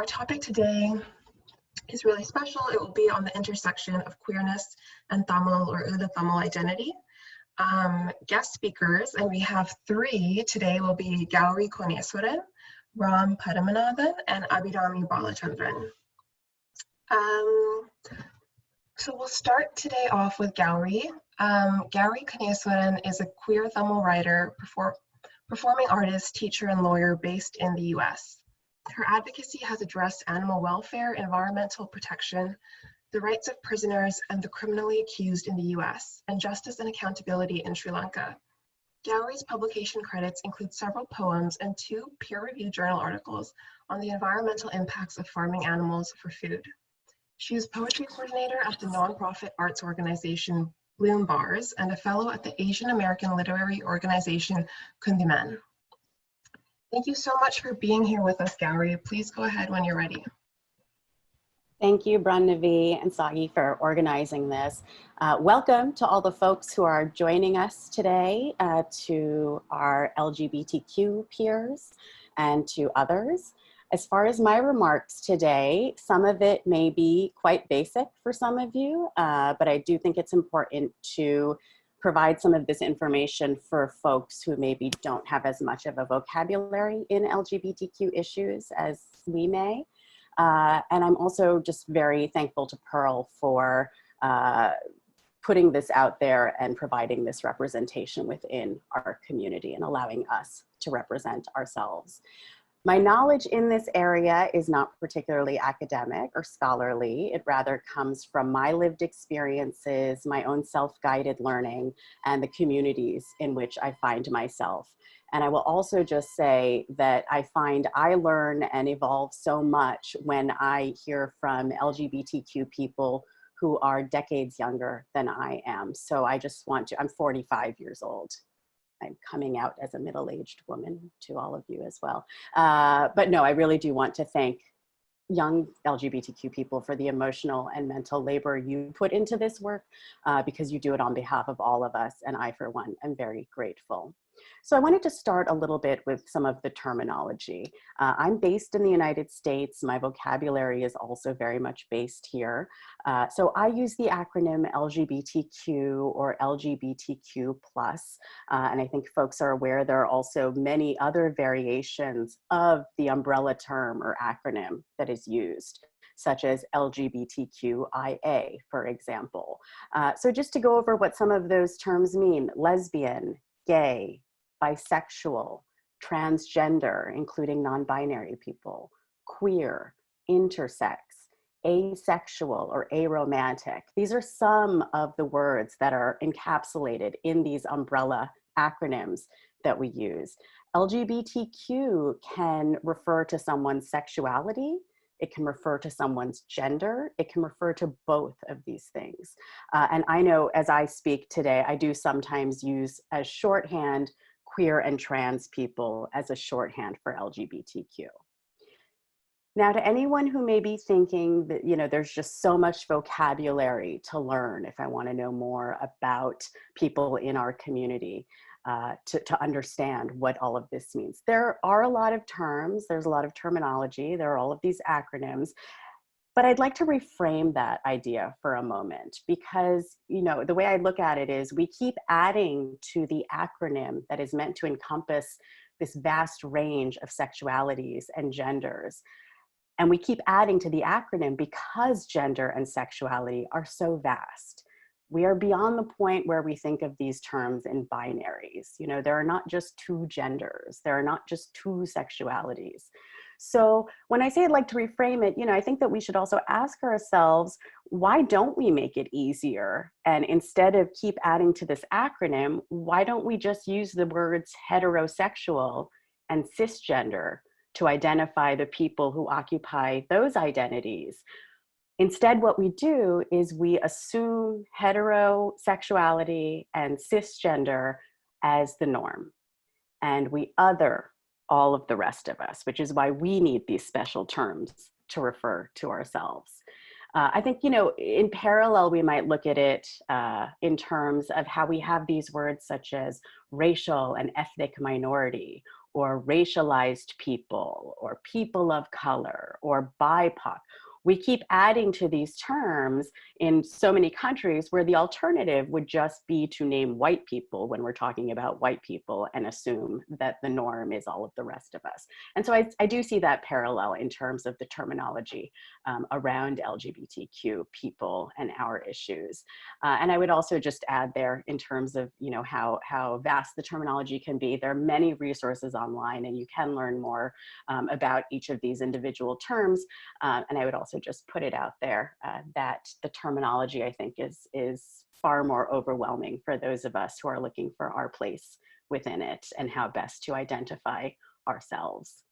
our topic today is really special. It will be on the intersection of queerness and Tamil or the Tamil identity. Guest speakers, and we have three today, will be Gowri Koneswaran, Ram Paramanathan, and Abhirami Balachandran. So we'll start today off with Gowri. Gowri Koneswaran is a queer Tamil writer, performing artist, teacher, and lawyer based in the US. Her advocacy has addressed animal welfare, environmental protection, the rights of prisoners and the criminally accused in the US, and justice and accountability in Sri Lanka. Gowri's publication credits include several poems and 2 peer-reviewed journal articles on the environmental impacts of farming animals for food. She is poetry coordinator at the nonprofit arts organization BloomBars and a fellow at the Asian American literary organization Kundiman. Thank you so much for being here with us, Gowri. Please go ahead when you're ready. Thank you, Brannavi and Sagi, for organizing this. Welcome to all the folks who are joining us today, to our LGBTQ peers and to others. As far as my remarks today, some of it may be quite basic for some of you, but I do think it's important to provide some of this information for folks who maybe don't have as much of a vocabulary in LGBTQ issues as we may. And I'm also just very thankful to Pearl for putting this out there and providing this representation within our community and allowing us to represent ourselves. My knowledge in this area is not particularly academic or scholarly. It rather comes from my lived experiences, my own self-guided learning, and the communities in which I find myself. And I will also just say that I find I learn and evolve so much when I hear from LGBTQ people who are decades younger than I am. So I just want to, I'm 45 years old. I'm coming out as a middle-aged woman to all of you as well. But no, I really do want to thank young LGBTQ people for the emotional and mental labor you put into this work, because you do it on behalf of all of us. And I, for one, am very grateful. So I wanted to start a little bit with some of the terminology. I'm based in the United States. My vocabulary is also very much based here. So I use the acronym LGBTQ or LGBTQ+. And I think folks are aware there are also many other variations of the umbrella term or acronym that is used, such as LGBTQIA, for example. So just to go over what some of those terms mean: lesbian, gay, bisexual, transgender, including non-binary people, queer, intersex, asexual or aromantic. These are some of the words that are encapsulated in these umbrella acronyms that we use. LGBTQ can refer to someone's sexuality. It can refer to someone's gender. It can refer to both of these things. And I know as I speak today, I do sometimes use as shorthand queer and trans people as a shorthand for LGBTQ. Now, to anyone who may be thinking that, you know, there's just so much vocabulary to learn if I want to know more about people in our community, to understand what all of this means. There are a lot of terms, there's a lot of terminology, there are all of these acronyms, but I'd like to reframe that idea for a moment, because, you know, the way I look at it is we keep adding to the acronym that is meant to encompass this vast range of sexualities and genders. And we keep adding to the acronym because gender and sexuality are so vast. We are beyond the point where we think of these terms in binaries. You know, there are not just 2 genders. There are not just 2 sexualities. So when I say I'd like to reframe it, you know, I think that we should also ask ourselves, why don't we make it easier? And instead of keep adding to this acronym, why don't we just use the words heterosexual and cisgender to identify the people who occupy those identities? Instead, what we do is we assume heterosexuality and cisgender as the norm, and we other all of the rest of us, which is why we need these special terms to refer to ourselves. I think, you know, in parallel, we might look at it in terms of how we have these words such as racial and ethnic minority, or racialized people, or people of color, or BIPOC. We keep adding to these terms in so many countries where the alternative would just be to name white people when we're talking about white people and assume that the norm is all of the rest of us. And so I do see that parallel in terms of the terminology around LGBTQ people and our issues. And I would also just add there in terms of how vast the terminology can be. There are many resources online and you can learn more about each of these individual terms. And I would also just put it out there that the terminology, I think, is far more overwhelming for those of us who are looking for our place within it and how best to identify ourselves.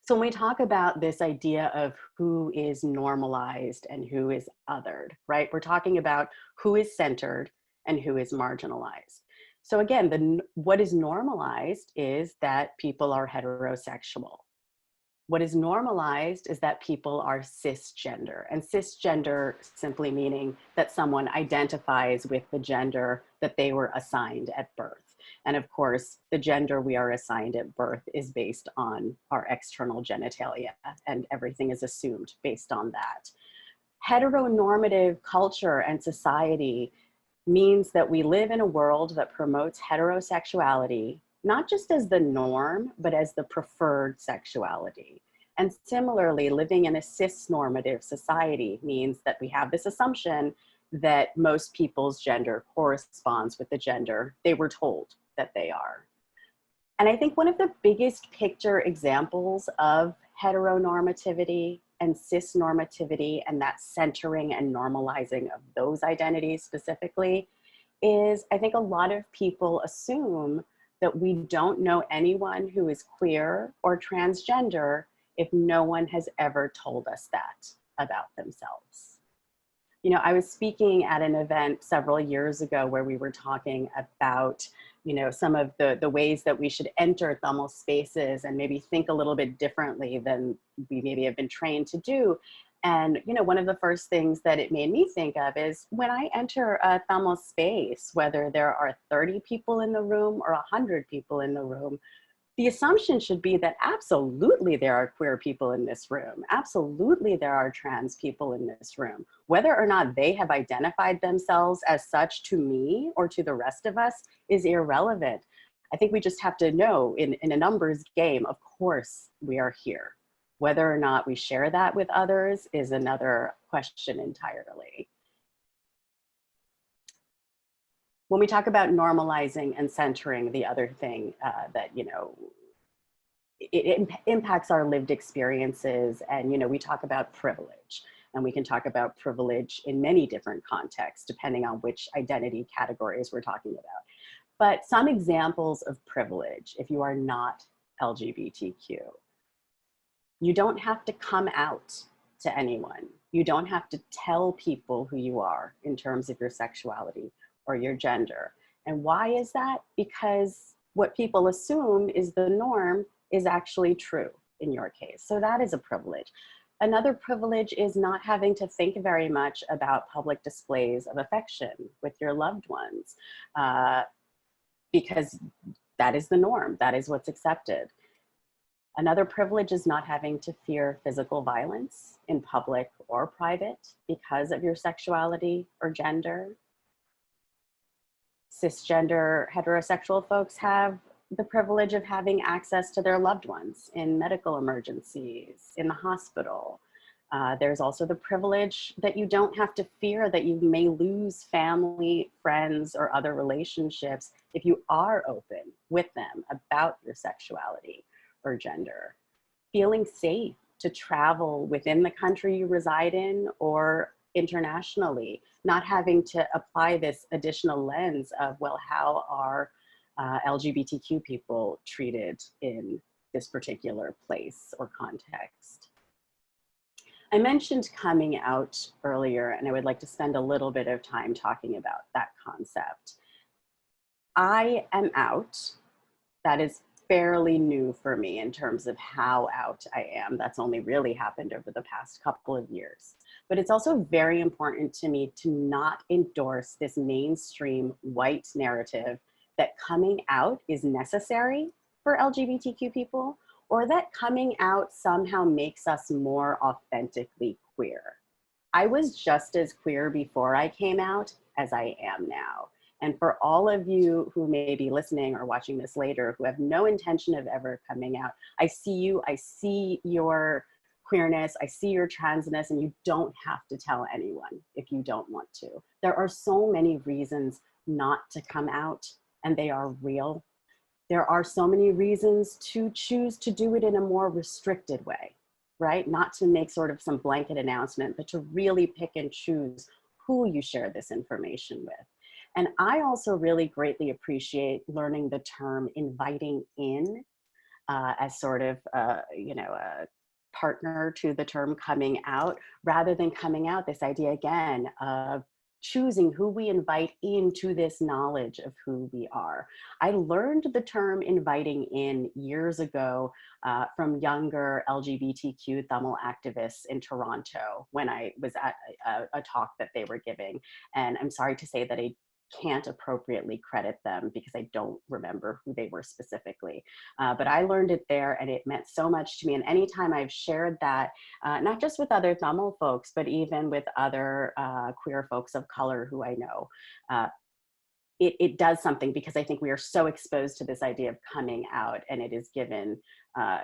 So when we talk about this idea of who is normalized and who is othered, right? We're talking about who is centered and who is marginalized. So again, what is normalized is that people are heterosexual. What is normalized is that people are cisgender, and cisgender simply meaning that someone identifies with the gender that they were assigned at birth. And of course, the gender we are assigned at birth is based on our external genitalia, and everything is assumed based on that. Heteronormative culture and society means that we live in a world that promotes heterosexuality, not just as the norm, but as the preferred sexuality. And similarly, living in a cis-normative society means that we have this assumption that most people's gender corresponds with the gender they were told that they are. And I think one of the biggest picture examples of heteronormativity and cis-normativity and that centering and normalizing of those identities specifically is, I think a lot of people assume that we don't know anyone who is queer or transgender if no one has ever told us that about themselves. You know, I was speaking at an event several years ago where we were talking about, some of the ways that we should enter thermal spaces and maybe think a little bit differently than we maybe have been trained to do. And, one of the first things that it made me think of is when I enter a thermal space, whether there are 30 people in the room or 100 people in the room, the assumption should be that absolutely there are queer people in this room. Absolutely there are trans people in this room. Whether or not they have identified themselves as such to me or to the rest of us is irrelevant. I think we just have to know in a numbers game, of course we are here. Whether or not we share that with others is another question entirely. When we talk about normalizing and centering, the other thing that, it impacts our lived experiences. And, we talk about privilege, and we can talk about privilege in many different contexts, depending on which identity categories we're talking about. But some examples of privilege, if you are not LGBTQ, you don't have to come out to anyone. You don't have to tell people who you are in terms of your sexuality or your gender. And why is that? Because what people assume is the norm is actually true in your case. So that is a privilege. Another privilege is not having to think very much about public displays of affection with your loved ones, because that is the norm, that is what's accepted. Another privilege is not having to fear physical violence in public or private because of your sexuality or gender. Cisgender heterosexual folks have the privilege of having access to their loved ones in medical emergencies, in the hospital. There's also the privilege that you don't have to fear that you may lose family, friends, or other relationships if you are open with them about your sexuality or gender. Feeling safe to travel within the country you reside in or internationally, not having to apply this additional lens of, well, how are LGBTQ people treated in this particular place or context. I mentioned coming out earlier, and I would like to spend a little bit of time talking about that concept. I am out. That is fairly new for me in terms of how out I am. That's only really happened over the past couple of years. But it's also very important to me to not endorse this mainstream white narrative that coming out is necessary for LGBTQ people, or that coming out somehow makes us more authentically queer. I was just as queer before I came out as I am now. And for all of you who may be listening or watching this later who have no intention of ever coming out, I see you, I see your queerness, I see your transness, and you don't have to tell anyone if you don't want to. There are so many reasons not to come out, and they are real. There are so many reasons to choose to do it in a more restricted way, right? Not to make sort of some blanket announcement, but to really pick and choose who you share this information with. And I also really greatly appreciate learning the term inviting in as sort of, you know, a partner to the term coming out, rather than coming out, this idea again of choosing who we invite into this knowledge of who we are. I learned the term inviting in years ago from younger LGBTQ Tamil activists in Toronto when I was at a talk that they were giving. And I'm sorry to say that I can't appropriately credit them because I don't remember who they were specifically. But I learned it there, and it meant so much to me. And anytime I've shared that, not just with other Tamil folks, but even with other queer folks of color who I know, it does something, because I think we are so exposed to this idea of coming out, and it is given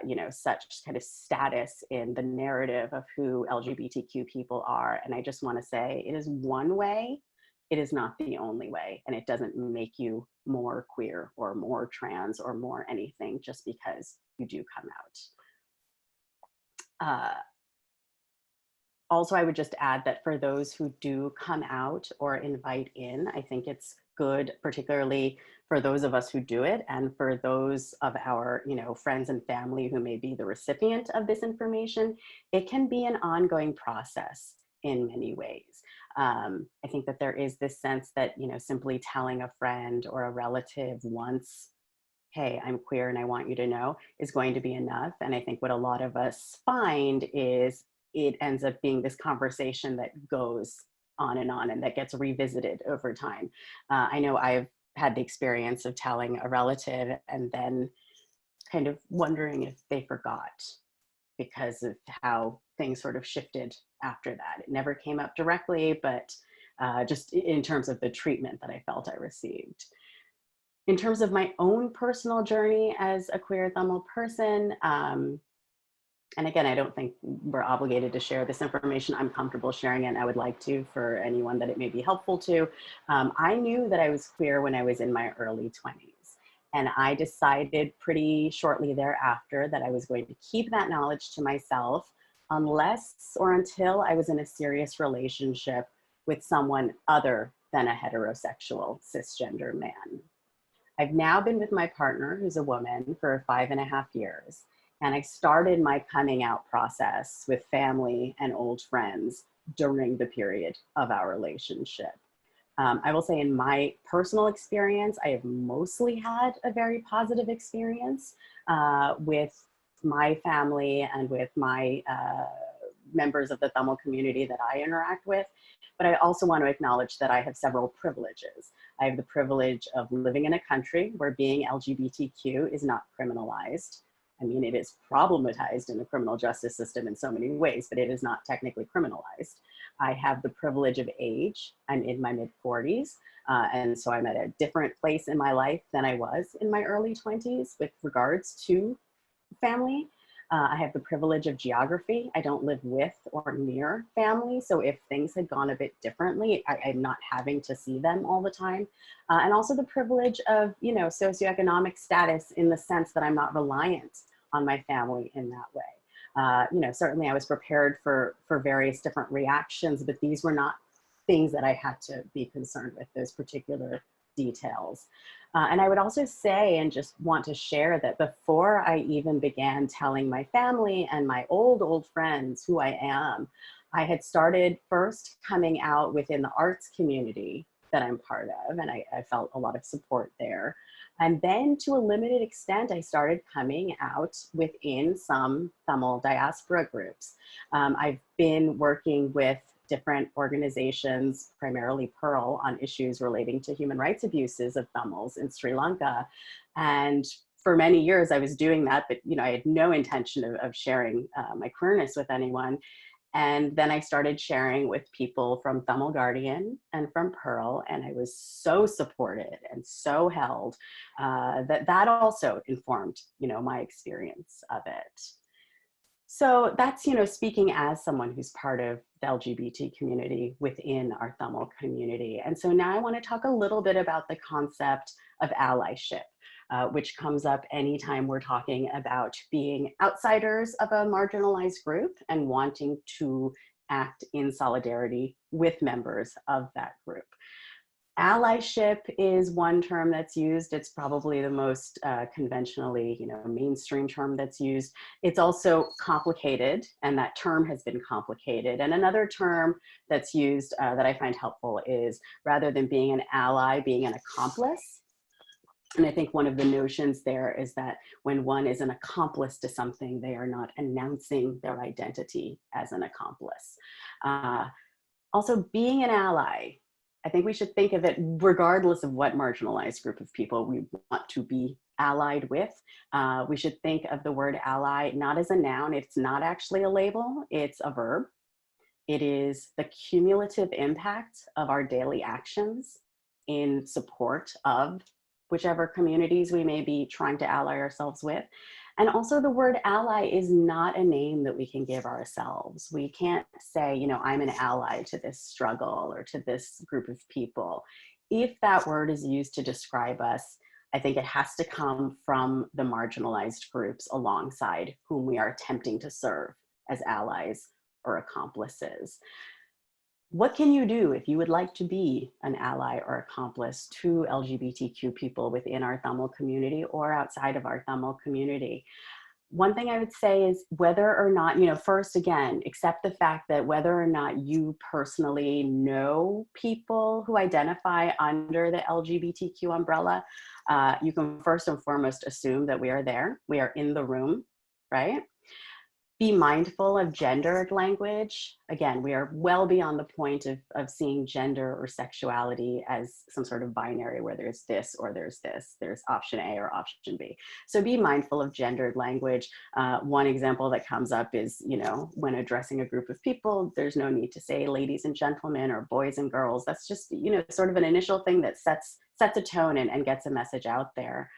you know, such kind of status in the narrative of who LGBTQ people are. And I just want to say, it is one way. It is not the only way, and it doesn't make you more queer or more trans or more anything just because you do come out. Also, I would just add that for those who do come out or invite in, I think it's good, particularly for those of us who do it, and for those of our, you know, friends and family who may be the recipient of this information, it can be an ongoing process in many ways. I think that there is this sense that, you know, simply telling a friend or a relative once, hey, I'm queer and I want you to know, is going to be enough. And I think what a lot of us find is it ends up being this conversation that goes on and that gets revisited over time. I know I've had the experience of telling a relative and then kind of wondering if they forgot, because of how things sort of shifted after that. It never came up directly, but just in terms of the treatment that I felt I received. In terms of my own personal journey as a queer Tamil person, and again, I don't think we're obligated to share this information. I'm comfortable sharing it, and I would like to for anyone that it may be helpful to. I knew that I was queer when I was in my early 20s. And I decided pretty shortly thereafter that I was going to keep that knowledge to myself unless or until I was in a serious relationship with someone other than a heterosexual cisgender man. I've now been with my partner, who's a woman, for 5.5 years. And I started my coming out process with family and old friends during the period of our relationship. I will say in my personal experience, I have mostly had a very positive experience with my family and with my members of the Tamil community that I interact with. But I also want to acknowledge that I have several privileges. I have the privilege of living in a country where being LGBTQ is not criminalized. I mean, it is problematized in the criminal justice system in so many ways, but it is not technically criminalized. I have the privilege of age. I'm in my mid-40s, and so I'm at a different place in my life than I was in my early 20s with regards to family. I have the privilege of geography. I don't live with or near family, so if things had gone a bit differently, I'm not having to see them all the time. And also the privilege of, you know, socioeconomic status, in the sense that I'm not reliant on my family in that way. You know, certainly I was prepared for various different reactions, but these were not things that I had to be concerned with, those particular details. And I would also say, and just want to share, that before I even began telling my family and my old friends who I am, I had started first coming out within the arts community that I'm part of, and I felt a lot of support there. And then to a limited extent, I started coming out within some Tamil diaspora groups. I've been working with different organizations, primarily Pearl, on issues relating to human rights abuses of Tamils in Sri Lanka. And for many years I was doing that, but I had no intention of sharing my queerness with anyone. And then I started sharing with people from Tamil Guardian and from Pearl, and I was so supported and so held that also informed, my experience of it. So that's, speaking as someone who's part of the LGBT community within our Tamil community. And so now I want to talk a little bit about the concept of allyship, which comes up anytime we're talking about being outsiders of a marginalized group and wanting to act in solidarity with members of that group. Allyship is one term that's used. It's probably the most conventionally, mainstream term that's used. It's also complicated, and that term has been complicated. And another term that's used that I find helpful is, rather than being an ally, being an accomplice. And I think one of the notions there is that when one is an accomplice to something, they are not announcing their identity as an accomplice. Also, being an ally, I think we should think of it regardless of what marginalized group of people we want to be allied with. We should think of the word ally not as a noun. It's not actually a label, it's a verb. It is the cumulative impact of our daily actions in support of whichever communities we may be trying to ally ourselves with. And also, the word ally is not a name that we can give ourselves. We can't say, I'm an ally to this struggle or to this group of people. If that word is used to describe us, I think it has to come from the marginalized groups alongside whom we are attempting to serve as allies or accomplices. What can you do if you would like to be an ally or accomplice to LGBTQ people within our Tamil community or outside of our Tamil community? One thing I would say is whether or not, first again, accept the fact that whether or not you personally know people who identify under the LGBTQ umbrella, you can first and foremost assume that we are there, we are in the room, right? Be mindful of gendered language. Again, we are well beyond the point of seeing gender or sexuality as some sort of binary where there's this or there's this, there's option A or option B. So be mindful of gendered language. One example that comes up is, when addressing a group of people, there's no need to say ladies and gentlemen or boys and girls. That's just, sort of an initial thing that sets a tone and gets a message out there.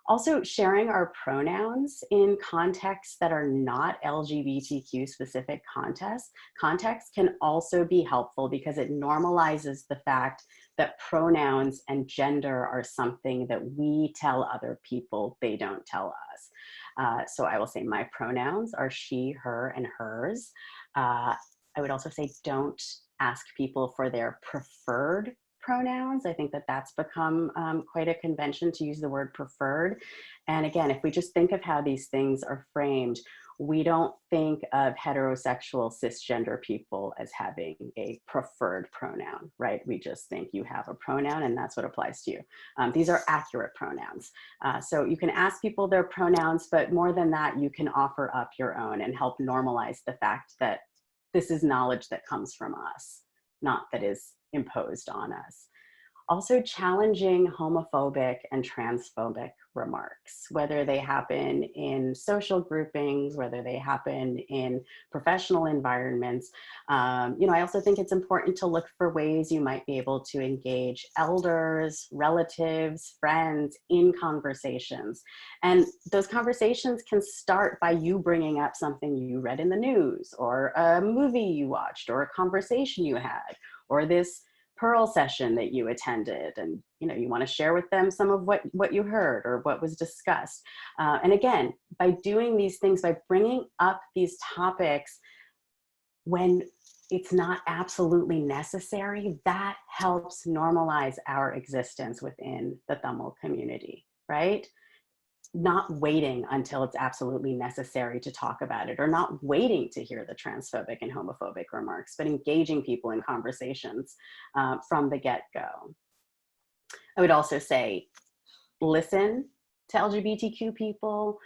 Also, sharing our pronouns in contexts that are not LGBTQ specific contexts can also be helpful because it normalizes the fact that pronouns and gender are something that we tell other people they don't tell us. So I will say my pronouns are she, her, and hers. I would also say don't ask people for their preferred pronouns. I think that that's become quite a convention to use the word preferred. And again, if we just think of how these things are framed, we don't think of heterosexual cisgender people as having a preferred pronoun, right? We just think you have a pronoun and that's what applies to you. These are accurate pronouns. So you can ask people their pronouns, but more than that, you can offer up your own and help normalize the fact that this is knowledge that comes from us, not that is imposed on us. Also, challenging homophobic and transphobic remarks, whether they happen in social groupings, whether they happen in professional environments. I also think it's important to look for ways you might be able to engage elders, relatives, friends in conversations. And those conversations can start by you bringing up something you read in the news, or a movie you watched, or a conversation you had, or this Pearl session that you attended, and you want to share with them some of what you heard or what was discussed. And again, by doing these things, by bringing up these topics when it's not absolutely necessary, that helps normalize our existence within the Tamil community, right? Not waiting until it's absolutely necessary to talk about it, or not waiting to hear the transphobic and homophobic remarks, but engaging people in conversations from the get-go. I would also say, listen to LGBTQ people,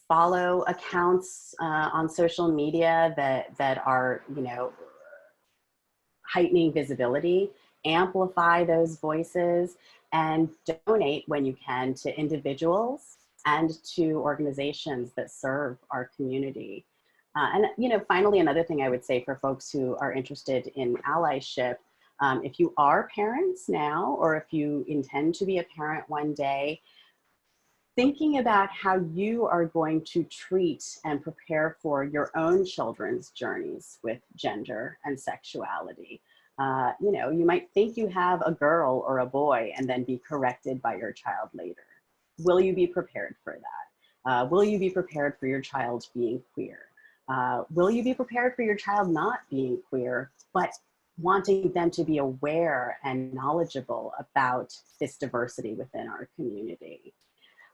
follow accounts on social media that are, heightening visibility, amplify those voices, and donate when you can to individuals and to organizations that serve our community. And finally, another thing I would say for folks who are interested in allyship, if you are parents now, or if you intend to be a parent one day, thinking about how you are going to treat and prepare for your own children's journeys with gender and sexuality. You might think you have a girl or a boy and then be corrected by your child later. Will you be prepared for that? Will you be prepared for your child being queer? Will you be prepared for your child not being queer, but wanting them to be aware and knowledgeable about this diversity within our community?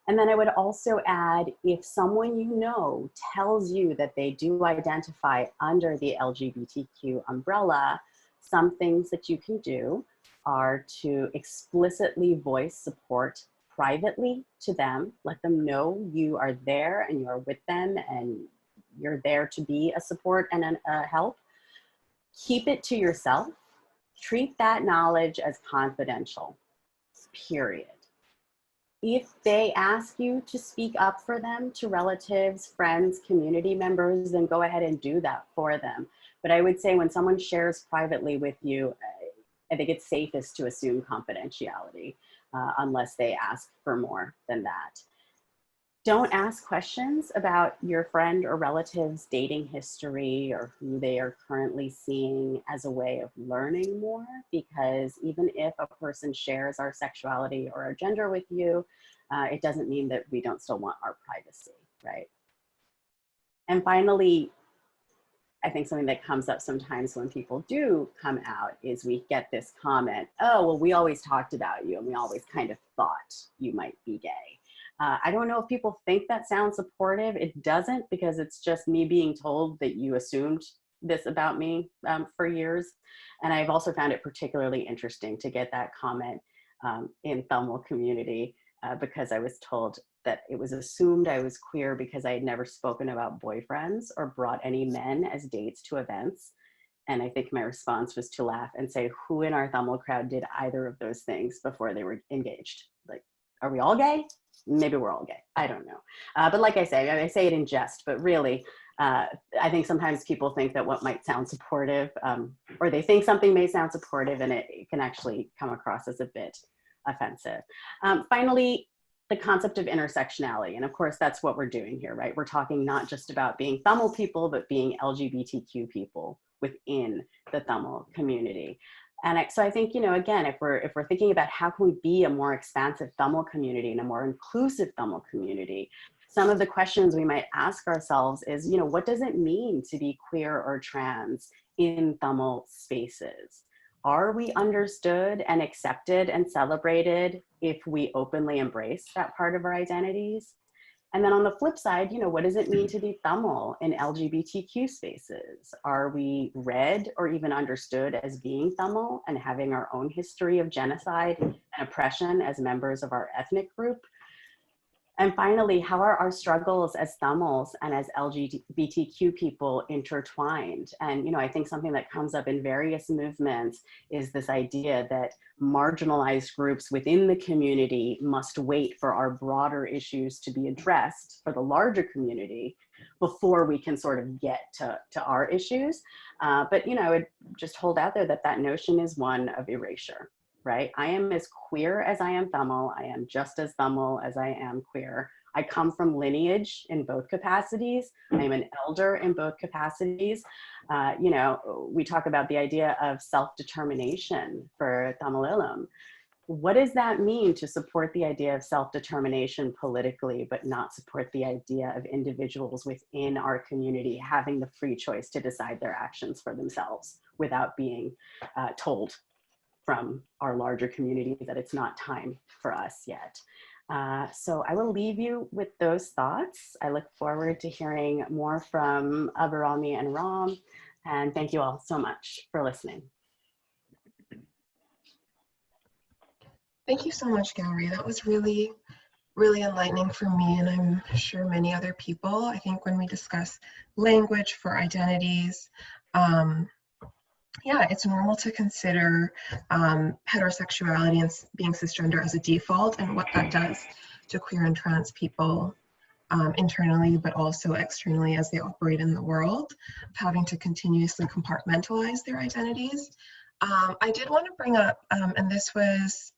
And then I would also add, if someone you know tells you that they do identify under the LGBTQ umbrella, some things that you can do are to explicitly voice support privately to them. Let them know you are there and you are with them and you're there to be a support and a help. Keep it to yourself. Treat that knowledge as confidential, period. If they ask you to speak up for them to relatives, friends, community members, then go ahead and do that for them. But I would say when someone shares privately with you, I think it's safest to assume confidentiality unless they ask for more than that. Don't ask questions about your friend or relative's dating history or who they are currently seeing as a way of learning more, because even if a person shares our sexuality or our gender with you, it doesn't mean that we don't still want our privacy, right? And finally, I think something that comes up sometimes when people do come out is we get this comment, oh, well, we always talked about you and we always kind of thought you might be gay. I don't know if people think that sounds supportive. It doesn't, because it's just me being told that you assumed this about me for years. And I've also found it particularly interesting to get that comment in Tamil community because I was told that it was assumed I was queer because I had never spoken about boyfriends or brought any men as dates to events. And I think my response was to laugh and say, who in our Tamil crowd did either of those things before they were engaged? Like, are we all gay? Maybe we're all gay, I don't know. But like I say it in jest, but really, I think sometimes people think that what might sound supportive, or they think something may sound supportive and it can actually come across as a bit offensive. Finally, the concept of intersectionality. And of course, that's what we're doing here, right? We're talking not just about being Tamil people, but being LGBTQ people within the Tamil community. And so I think, again, if we're thinking about how can we be a more expansive Tamil community and a more inclusive Tamil community, some of the questions we might ask ourselves is, what does it mean to be queer or trans in Tamil spaces? Are we understood and accepted and celebrated if we openly embrace that part of our identities? And then on the flip side, what does it mean to be Tamil in LGBTQ spaces? Are we read or even understood as being Tamil and having our own history of genocide and oppression as members of our ethnic group? And finally, how are our struggles as Tamils and as LGBTQ people intertwined? And I think something that comes up in various movements is this idea that marginalized groups within the community must wait for our broader issues to be addressed for the larger community before we can sort of get to our issues. But I would just hold out there that notion is one of erasure. Right? I am as queer as I am Tamil. I am just as Tamil as I am queer. I come from lineage in both capacities. I am an elder in both capacities. We talk about the idea of self-determination for Tamilism. What does that mean to support the idea of self-determination politically, but not support the idea of individuals within our community having the free choice to decide their actions for themselves without being told from our larger community that it's not time for us yet. So I will leave you with those thoughts. I look forward to hearing more from Abhirami and Ram, and thank you all so much for listening. Thank you so much, Gowri. That was really, really enlightening for me, and I'm sure many other people. I think when we discuss language for identities, yeah, it's normal to consider heterosexuality and being cisgender as a default and what that does to queer and trans people internally, but also externally as they operate in the world, having to continuously compartmentalize their identities. I did want to bring up, and this was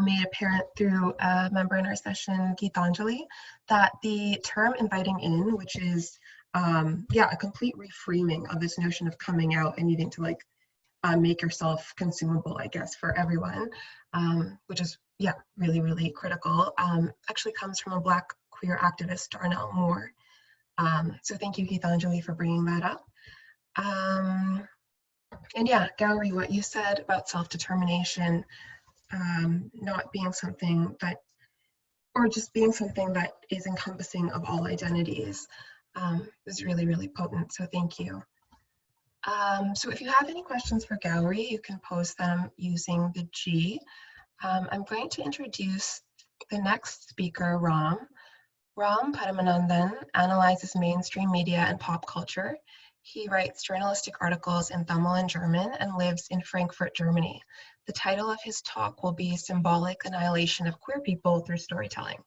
made apparent through a member in our session, Geetanjali, that the term inviting in, which is a complete reframing of this notion of coming out and needing to like make yourself consumable, I guess, for everyone, which is really, really critical, actually comes from a Black queer activist, Darnell Moore. So thank you, Geetanjali, for bringing that up. And yeah, Gowri, what you said about self-determination not being something that, or just being something that is encompassing of all identities is really, really potent, so thank you. So if you have any questions for Gowri, you can pose them using the G. I'm going to introduce the next speaker, Ram. Ram Paramanathan analyzes mainstream media and pop culture. He writes journalistic articles in Tamil and German and lives in Frankfurt, Germany. The title of his talk will be Symbolic Annihilation of Queer People Through Storytelling.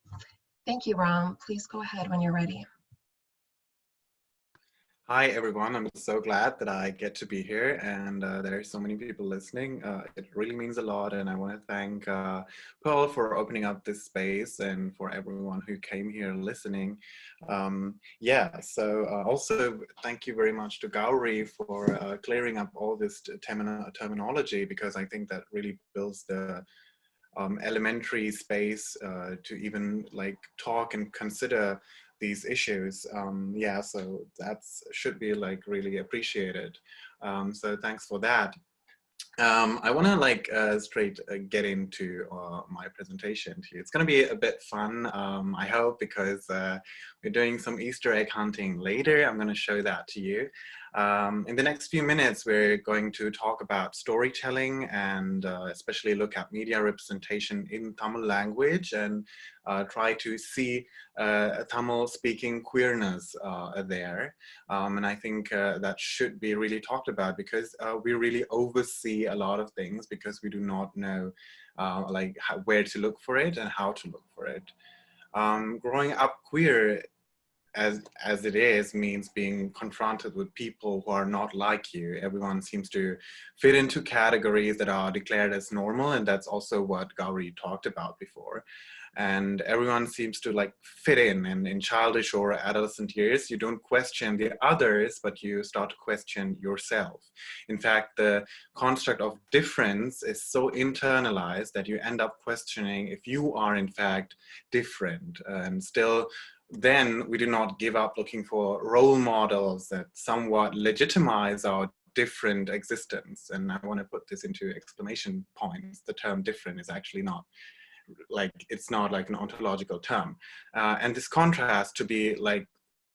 Thank you, Ram. Please go ahead when you're ready. Hi, everyone. I'm so glad that I get to be here and there are so many people listening. It really means a lot. And I want to thank Paul for opening up this space and for everyone who came here listening. Also thank you very much to Gowri for clearing up all this terminology, because I think that really builds the elementary space to even like talk and consider these issues. So that should be like really appreciated. So thanks for that. I want to straight get into my presentation to you. It's going to be a bit fun, I hope, because we're doing some Easter egg hunting later. I'm going to show that to you. In the next few minutes, we're going to talk about storytelling and especially look at media representation in Tamil language and try to see Tamil speaking queerness there. And I think that should be really talked about, because we really oversee a lot of things because we do not know where to look for it and how to look for it. Growing up queer as it is means being confronted with people who are not like you. Everyone seems to fit into categories that are declared as normal, and that's also what Gowri talked about before. And everyone seems to like fit in, and in childish or adolescent years, you don't question the others, but you start to question yourself. In fact, the construct of difference is so internalized that you end up questioning if you are in fact different. And still, then we do not give up looking for role models that somewhat legitimize our different existence. And I want to put this into exclamation points. The term different is actually not it's not like an ontological term. And this contrast to be like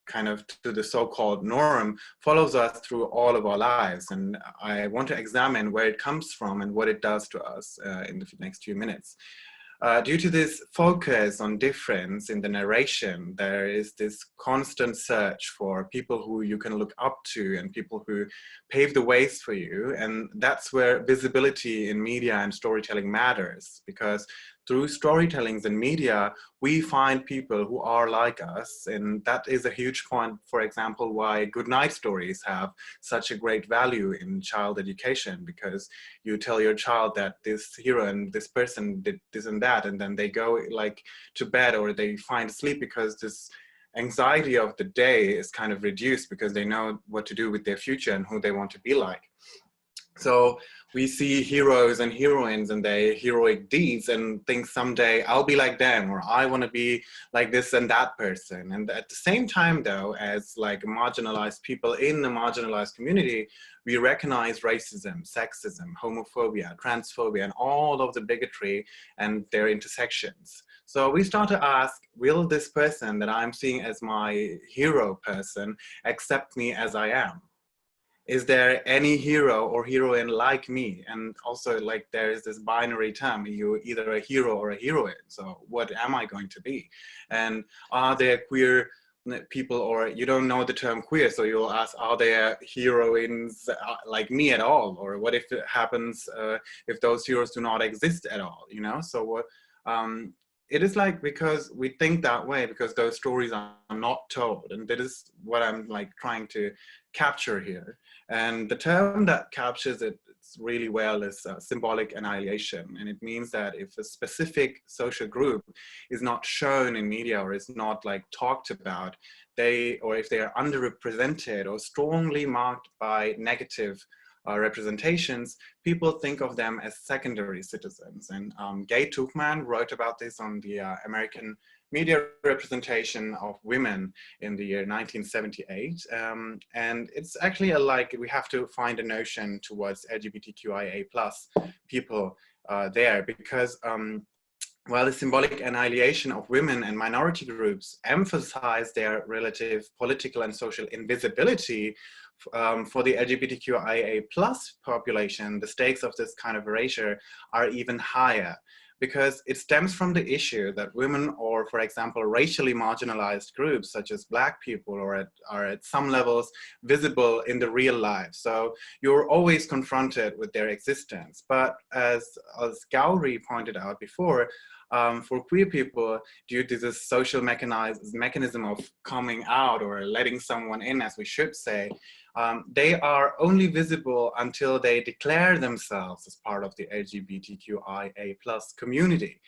kind of to the so-called norm follows us through all of our lives. And I want to examine where it comes from and what it does to us in the next few minutes. Due to this focus on difference in the narration, there is this constant search for people who you can look up to and people who pave the ways for you. And that's where visibility in media and storytelling matters, because through storytellings and media, we find people who are like us. And that is a huge point, for example, why goodnight stories have such a great value in child education, because you tell your child that this hero and this person did this and that, and then they go like to bed or they find sleep because this anxiety of the day is kind of reduced because they know what to do with their future and who they want to be like. So we see heroes and heroines and their heroic deeds and think someday I'll be like them, or I want to be like this and that person. And at the same time, though, as like marginalized people in the marginalized community, we recognize racism, sexism, homophobia, transphobia, and all of the bigotry and their intersections. So we start to ask, will this person that I'm seeing as my hero person accept me as I am? Is there any hero or heroine like me? And also, like, there is this binary term, you're either a hero or a heroine. So what am I going to be? And are there queer people, or you don't know the term queer, so you'll ask, are there heroines like me at all? Or what if it happens if those heroes do not exist at all, you know? So it is like, because we think that way because those stories are not told, and that is what I'm like trying to capture here. And the term that captures it really well is symbolic annihilation. And it means that if a specific social group is not shown in media or is not like talked about, or if they are underrepresented or strongly marked by negative representations, people think of them as secondary citizens. And Gay Tuchman wrote about this on the American media representation of women in the year 1978. And it's actually we have to find a notion towards LGBTQIA+ people there, because while the symbolic annihilation of women and minority groups emphasize their relative political and social invisibility, for the LGBTQIA+ population, the stakes of this kind of erasure are even higher, because it stems from the issue that women, or for example, racially marginalized groups such as Black people, are at some levels visible in the real life. So you're always confronted with their existence. But as Gowri pointed out before, for queer people, due to this social mechanism of coming out or letting someone in, as we should say, they are only visible until they declare themselves as part of the LGBTQIA+ community.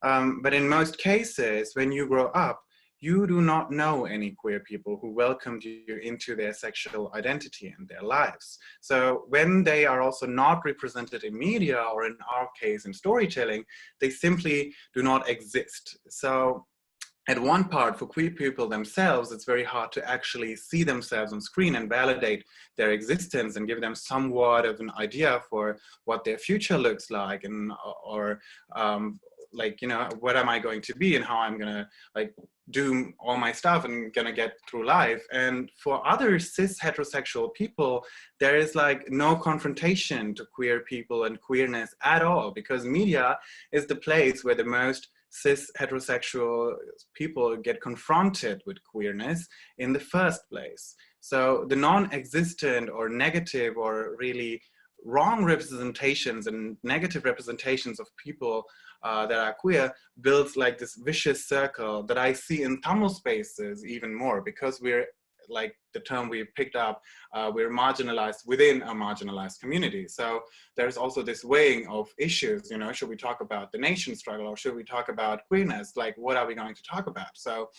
But in most cases, when you grow up, you do not know any queer people who welcomed you into their sexual identity and their lives. So when they are also not represented in media, or in our case in storytelling, they simply do not exist. So at one part, for queer people themselves, it's very hard to actually see themselves on screen and validate their existence and give them somewhat of an idea for what their future looks like, and like, you know, what am I going to be and how I'm gonna like do all my stuff and gonna get through life. And for other cis heterosexual people, there is like no confrontation to queer people and queerness at all, because media is the place where the most cis heterosexual people get confronted with queerness in the first place. So the non-existent or negative or really wrong representations and negative representations of people that are queer builds like this vicious circle that I see in Tamil spaces even more, because we're, like the term we picked up, we're marginalized within a marginalized community. So there's also this weighing of issues, you know, should we talk about the nation struggle or should we talk about queerness? Like, what are we going to talk about? So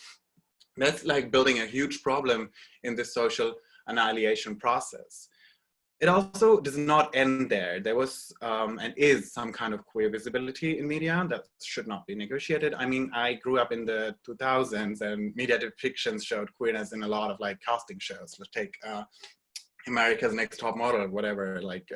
that's like building a huge problem in this social annihilation process. It also does not end there. There was and is some kind of queer visibility in media that should not be negotiated. I mean, I grew up in the 2000s and media depictions showed queerness in a lot of like casting shows. Let's take America's Next Top Model, whatever, like,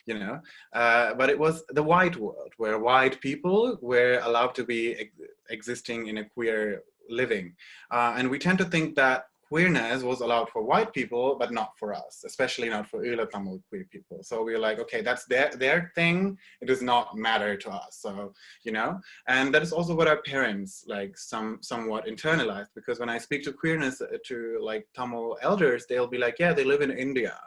you know. But it was the white world where white people were allowed to be existing in a queer living. And we tend to think that queerness was allowed for white people, but not for us, especially not for Ila Tamil queer people. So we were like, okay, that's their thing. It does not matter to us. So, you know, and that is also what our parents like somewhat internalized, because when I speak to queerness to like Tamil elders, they'll be like, yeah, they live in India,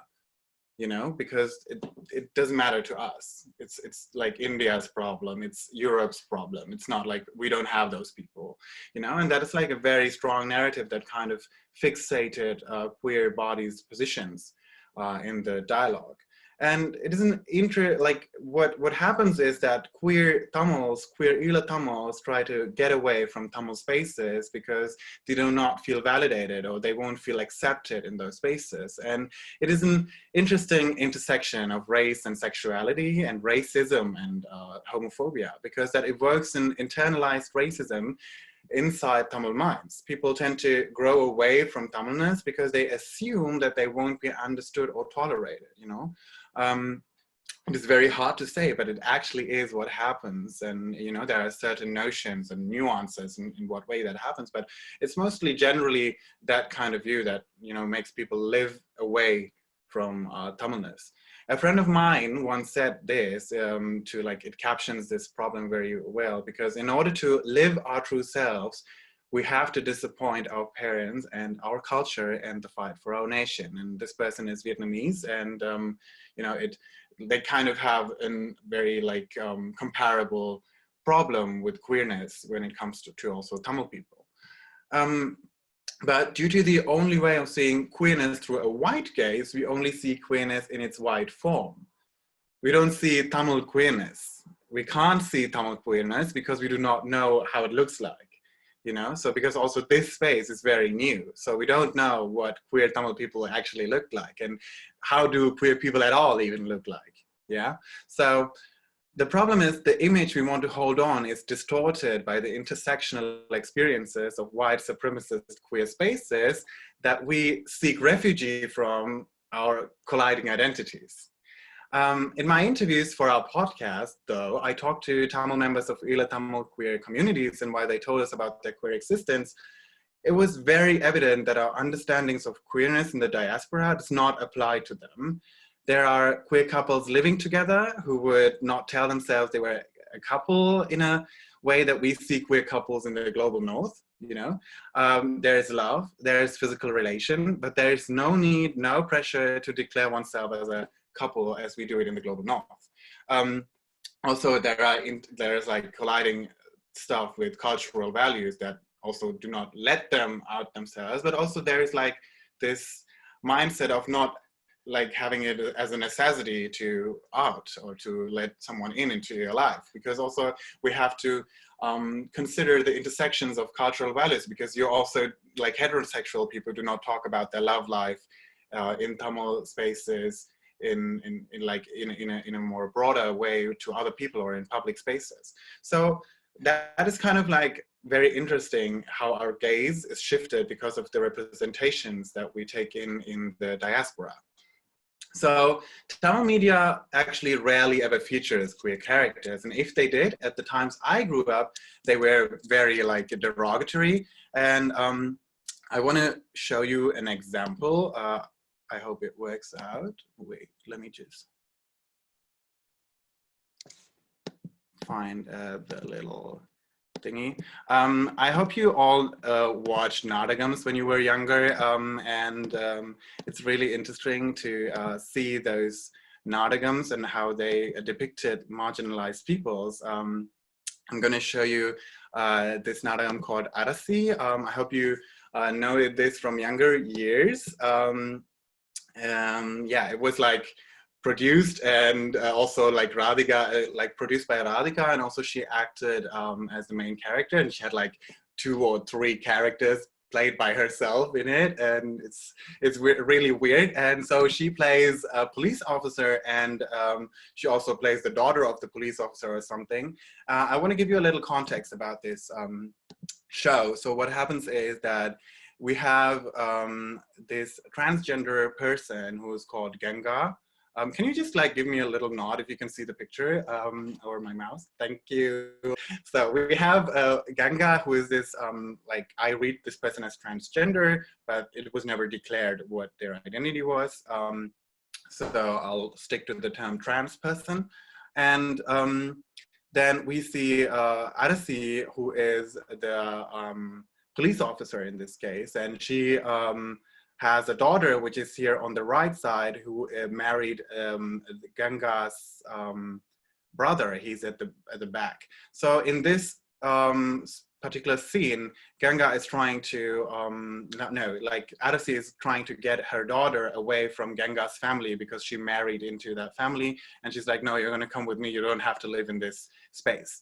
you know, because it doesn't matter to us. It's like India's problem, it's Europe's problem. It's not like we don't have those people, you know, and that is like a very strong narrative that kind of fixated queer bodies' positions in the dialogue. And it isn't like what happens is that queer Tamils, queer Ila Tamils try to get away from Tamil spaces because they do not feel validated or they won't feel accepted in those spaces. And it is an interesting intersection of race and sexuality and racism and homophobia, because that evokes an internalized racism inside Tamil minds. People tend to grow away from Tamilness because they assume that they won't be understood or tolerated, you know. It is very hard to say, but it actually is what happens. And, you know, there are certain notions and nuances in what way that happens, but it's mostly generally that kind of view that, you know, makes people live away from Tamilness. A friend of mine once said this to like, it captions this problem very well, because in order to live our true selves, we have to disappoint our parents and our culture and the fight for our nation. And this person is Vietnamese, and you know, they kind of have a very like comparable problem with queerness when it comes to also Tamil people. But due to the only way of seeing queerness through a white gaze, we only see queerness in its white form. We don't see Tamil queerness. We can't see Tamil queerness because we do not know how it looks like, you know? So because also this space is very new. So we don't know what queer Tamil people actually look like, and how do queer people at all even look like, yeah? So the problem is the image we want to hold on is distorted by the intersectional experiences of white supremacist queer spaces that we seek refuge from our colliding identities. In my interviews for our podcast, though, I talked to Tamil members of Ila Tamil queer communities, and while they told us about their queer existence, it was very evident that our understandings of queerness in the diaspora does not apply to them. There are queer couples living together who would not tell themselves they were a couple in a way that we see queer couples in the global north, you know. There is love, there is physical relation, but there is no need, no pressure to declare oneself as a couple as we do it in the global north. Also, there's like colliding stuff with cultural values that also do not let them out themselves, but also there is like this mindset of not like having it as a necessity to out or to let someone into your life, because also we have to consider the intersections of cultural values, because you're also like heterosexual people do not talk about their love life in Tamil spaces in a more broader way to other people or in public spaces. So that is kind of like very interesting how our gaze is shifted because of the representations that we take in the diaspora. So Tamil media actually rarely ever features queer characters, and if they did, at the times I grew up, they were very like derogatory. And I want to show you an example. I hope it works out. Wait, let me just find the little thingy. I hope you all watched Nadagams when you were younger, and it's really interesting to see those Nadagams and how they depicted marginalized peoples. I'm going to show you this Nadagam called Arasi. I hope you know this from younger years. Yeah, it was like produced and also like Radhika, like produced by Radhika, and also she acted as the main character, and she had like 2 or 3 characters played by herself in it, and it's really weird. And so she plays a police officer, and she also plays the daughter of the police officer or something. I want to give you a little context about this show. So what happens is that we have this transgender person who is called Ganga. Can you just like give me a little nod if you can see the picture or my mouse? Thank you. So we have Ganga, who is this, like I read this person as transgender, but it was never declared what their identity was. So I'll stick to the term trans person. And then we see Arasi, who is the police officer in this case, and she has a daughter, which is here on the right side, who married Ganga's brother. He's at the back. So in this particular scene, Ganga is trying to, Arasi is trying to get her daughter away from Ganga's family because she married into that family. And she's like, no, you're gonna come with me. You don't have to live in this space.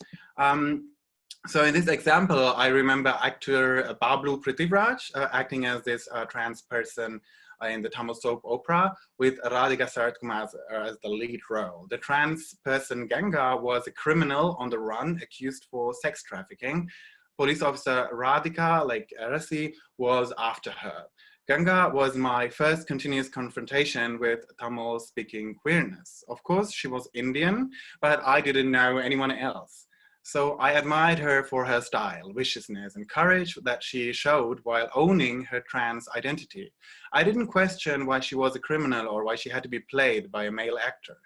So in this example, I remember actor Bablu Prithviraj acting as this trans person in the Tamil soap opera with Radhika Sarathkumar as the lead role. The trans person Ganga was a criminal on the run, accused for sex trafficking. Police officer Radhika, like Arasi, was after her. Ganga was my first continuous confrontation with Tamil-speaking queerness. Of course, she was Indian, but I didn't know anyone else. So I admired her for her style, viciousness, and courage that she showed while owning her trans identity. I didn't question why she was a criminal or why she had to be played by a male actor.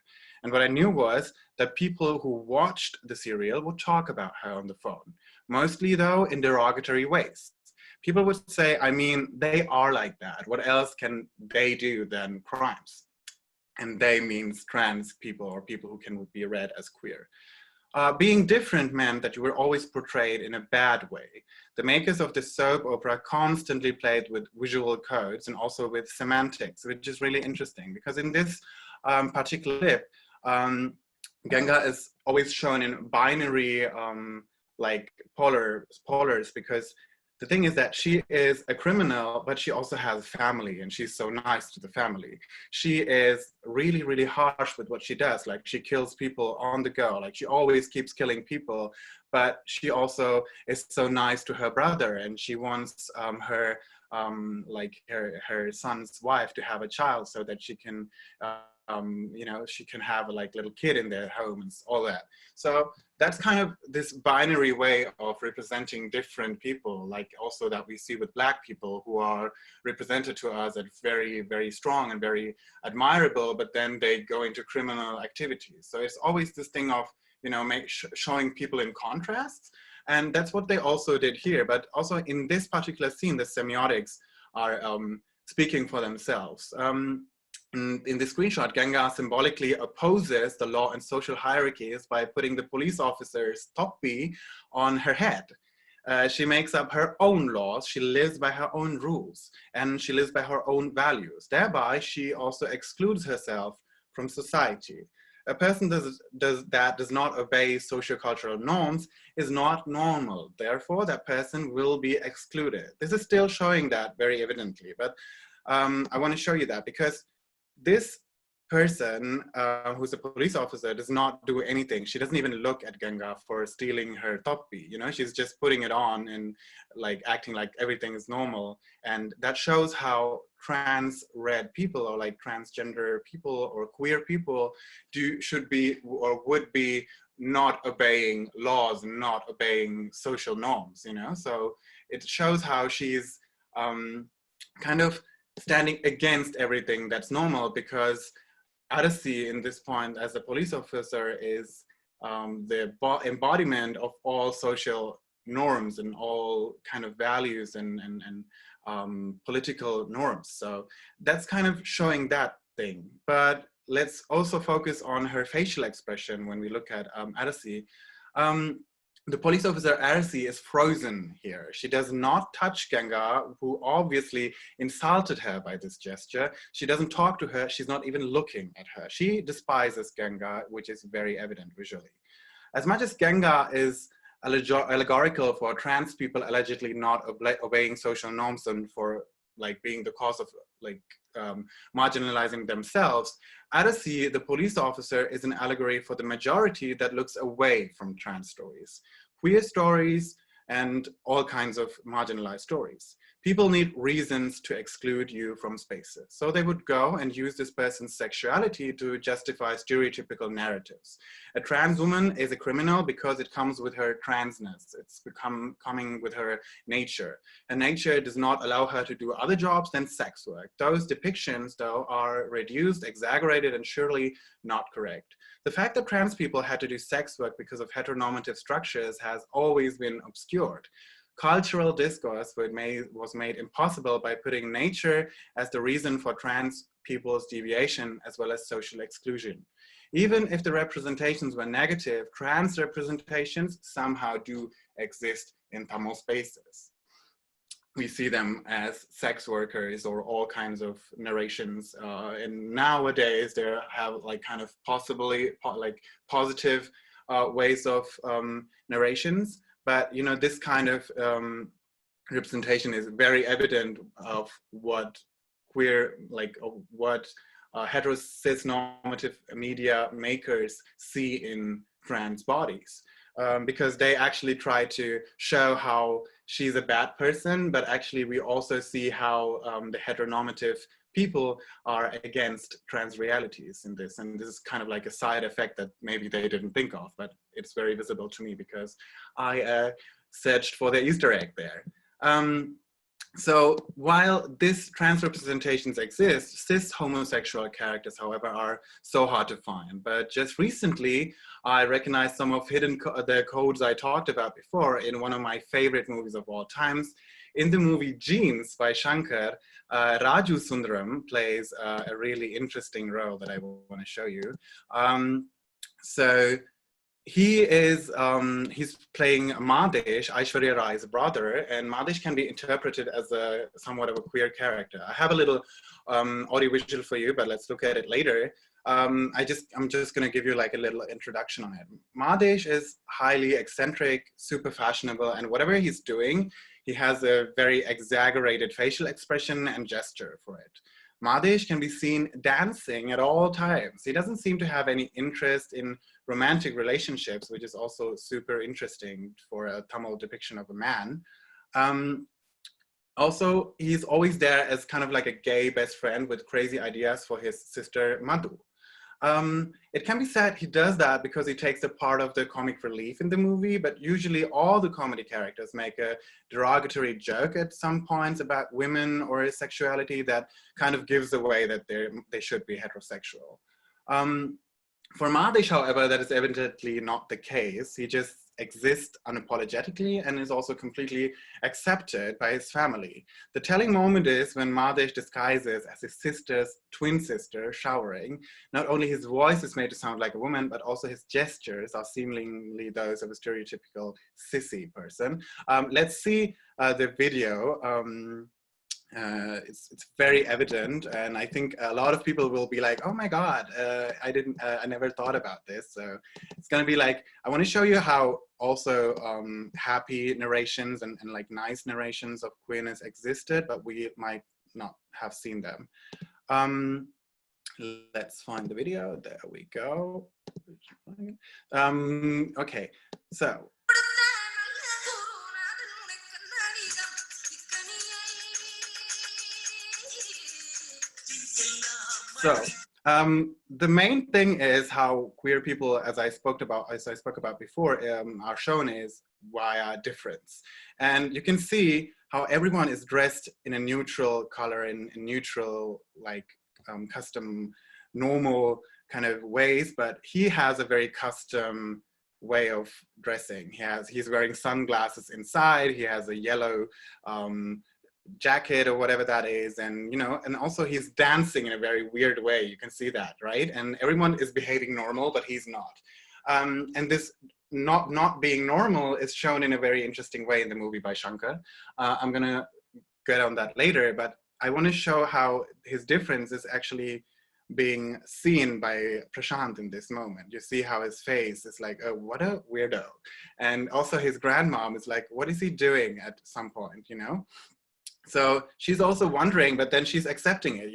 And what I knew was that people who watched the serial would talk about her on the phone, mostly though in derogatory ways. People would say, I mean, they are like that. What else can they do than crimes? And they means trans people or people who can be read as queer. being different meant that you were always portrayed in a bad way. The makers of the soap opera constantly played with visual codes and also with semantics, which is really interesting because in this particular clip, Ganga is always shown in binary like polars, because the thing is that she is a criminal, but she also has family, and she's so nice to the family. She is really, really harsh with what she does. Like, she kills people on the go. Like, she always keeps killing people, but she also is so nice to her brother, and she wants her son's wife to have a child so that she can you know, she can have a little kid in their home and all that. So that's kind of this binary way of representing different people, like also that we see with Black people who are represented to us as very, very strong and very admirable, but then they go into criminal activities. So it's always this thing of, you know, showing people in contrasts. And that's what they also did here. But also in this particular scene, the semiotics are speaking for themselves. In the screenshot, Ganga symbolically opposes the law and social hierarchies by putting the police officer's topi on her head. She makes up her own laws, she lives by her own rules, and she lives by her own values. Thereby, she also excludes herself from society. A person that does not obey sociocultural norms is not normal. Therefore, that person will be excluded. This is still showing that very evidently, but I want to show you that because this person who's a police officer does not do anything. She doesn't even look at Ganga for stealing her topi. You know, she's just putting it on and like acting like everything is normal. And that shows how trans-red people or like transgender people or queer people should be or would be not obeying laws and not obeying social norms, you know? So it shows how she's kind of standing against everything that's normal, because advocacy in this point as a police officer is the embodiment of all social norms and all kind of values and political norms. So that's kind of showing that thing. But let's also focus on her facial expression when we look at advocacy. The police officer Arsi is frozen here. She does not touch Ganga, who obviously insulted her by this gesture. She doesn't talk to her. She's not even looking at her. She despises Ganga, which is very evident visually. As much as Ganga is allegorical for trans people allegedly not obeying social norms and for like being the cause of like marginalizing themselves, Adasi, the police officer, is an allegory for the majority that looks away from trans stories, queer stories, and all kinds of marginalized stories. People need reasons to exclude you from spaces. So they would go and use this person's sexuality to justify stereotypical narratives. A trans woman is a criminal because it comes with her transness. It's coming with her nature. And nature does not allow her to do other jobs than sex work. Those depictions, though, are reduced, exaggerated, and surely not correct. The fact that trans people had to do sex work because of heteronormative structures has always been obscured. Cultural discourse was made impossible by putting nature as the reason for trans people's deviation as well as social exclusion. Even if the representations were negative, trans representations somehow do exist in Tamil spaces. We see them as sex workers or all kinds of narrations. And nowadays there have like kind of possibly like positive ways of narrations. But you know, this kind of representation is very evident of what queer, like what hetero-cis normative media makers see in trans bodies. Because they actually try to show how she's a bad person, but actually we also see how the heteronormative people are against trans realities in this. And this is kind of like a side effect that maybe they didn't think of, but it's very visible to me because I searched for the Easter egg there. So while these trans representations exist, cis homosexual characters, however, are so hard to find. But just recently, I recognized some of the codes I talked about before in one of my favorite movies of all times. In the movie Jeans by Shankar, Raju Sundaram plays a really interesting role that I want to show you. So he's playing Madesh, Aishwarya Rai's brother, and Madesh can be interpreted as a somewhat of a queer character. I have a little audiovisual for you, but let's look at it later. I'm just going to give you like a little introduction on it. Madesh is highly eccentric, super fashionable, and whatever he's doing, he has a very exaggerated facial expression and gesture for it. Madesh can be seen dancing at all times. He doesn't seem to have any interest in romantic relationships, which is also super interesting for a Tamil depiction of a man. Also, he's always there as kind of like a gay best friend with crazy ideas for his sister Madhu. It can be said he does that because he takes a part of the comic relief in the movie, but usually all the comedy characters make a derogatory joke at some points about women or sexuality that kind of gives away that they should be heterosexual. For Madesh, however, that is evidently not the case. He just exists unapologetically and is also completely accepted by his family. The telling moment is when Madesh disguises as his sister's twin sister showering. Not only his voice is made to sound like a woman, but also his gestures are seemingly those of a stereotypical sissy person. Let's see the video. It's very evident, and I think a lot of people will be like, oh my god, I never thought about this. So it's gonna be like, I want to show you how also happy narrations and like nice narrations of queerness existed, but we might not have seen them. Let's find the video. There we go. Okay, so the main thing is how queer people, as I spoke about before, are shown is via difference. And you can see how everyone is dressed in a neutral color, in neutral, like custom, normal kind of ways, but he has a very custom way of dressing. He's wearing sunglasses inside, he has a yellow jacket or whatever that is, and and also he's dancing in a very weird way. You can see that, right? And everyone is behaving normal, but he's not. And this not being normal is shown in a very interesting way in the movie by Shankar. I'm gonna get on that later, but I want to show how his difference is actually being seen by Prashant in this moment. You see how his face is like, oh, what a weirdo. And also his grandmom is like, what is he doing at some point, So she's also wondering, but then she's accepting it,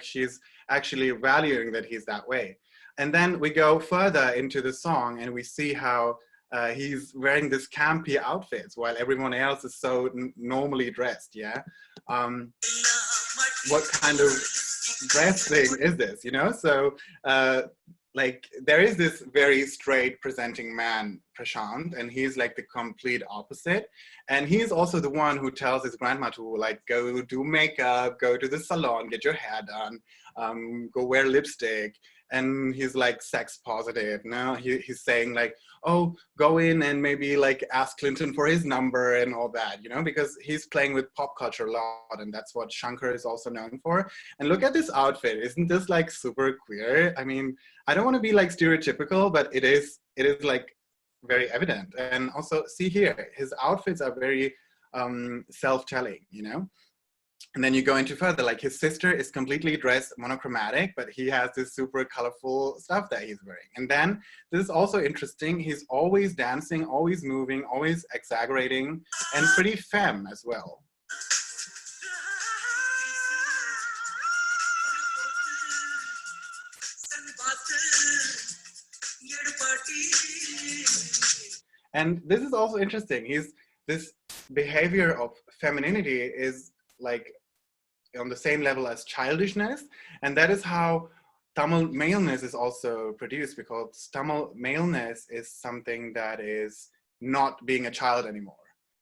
she's actually valuing that he's that way. And then we go further into the song and we see how he's wearing this campy outfits while everyone else is so normally dressed, yeah? What kind of dressing is this, So like there is this very straight presenting man, Prashant, and he's like the complete opposite. And he's also the one who tells his grandma to like go do makeup, go to the salon, get your hair done, go wear lipstick. And he's like sex positive. Now he's saying like, oh, go in and maybe like ask Clinton for his number and all that, because he's playing with pop culture a lot, and that's what Shankar is also known for. And look at this outfit. Isn't this like super queer? I mean, I don't want to be like stereotypical, but it is like very evident. And also see here, his outfits are very self-telling, And then you go into further, like his sister is completely dressed monochromatic, but he has this super colorful stuff that he's wearing. And then this is also interesting. He's always dancing, always moving, always exaggerating, and pretty femme as well. And this is also interesting. This behavior of femininity is like on the same level as childishness, and that is how Tamil maleness is also produced, because Tamil maleness is something that is not being a child anymore.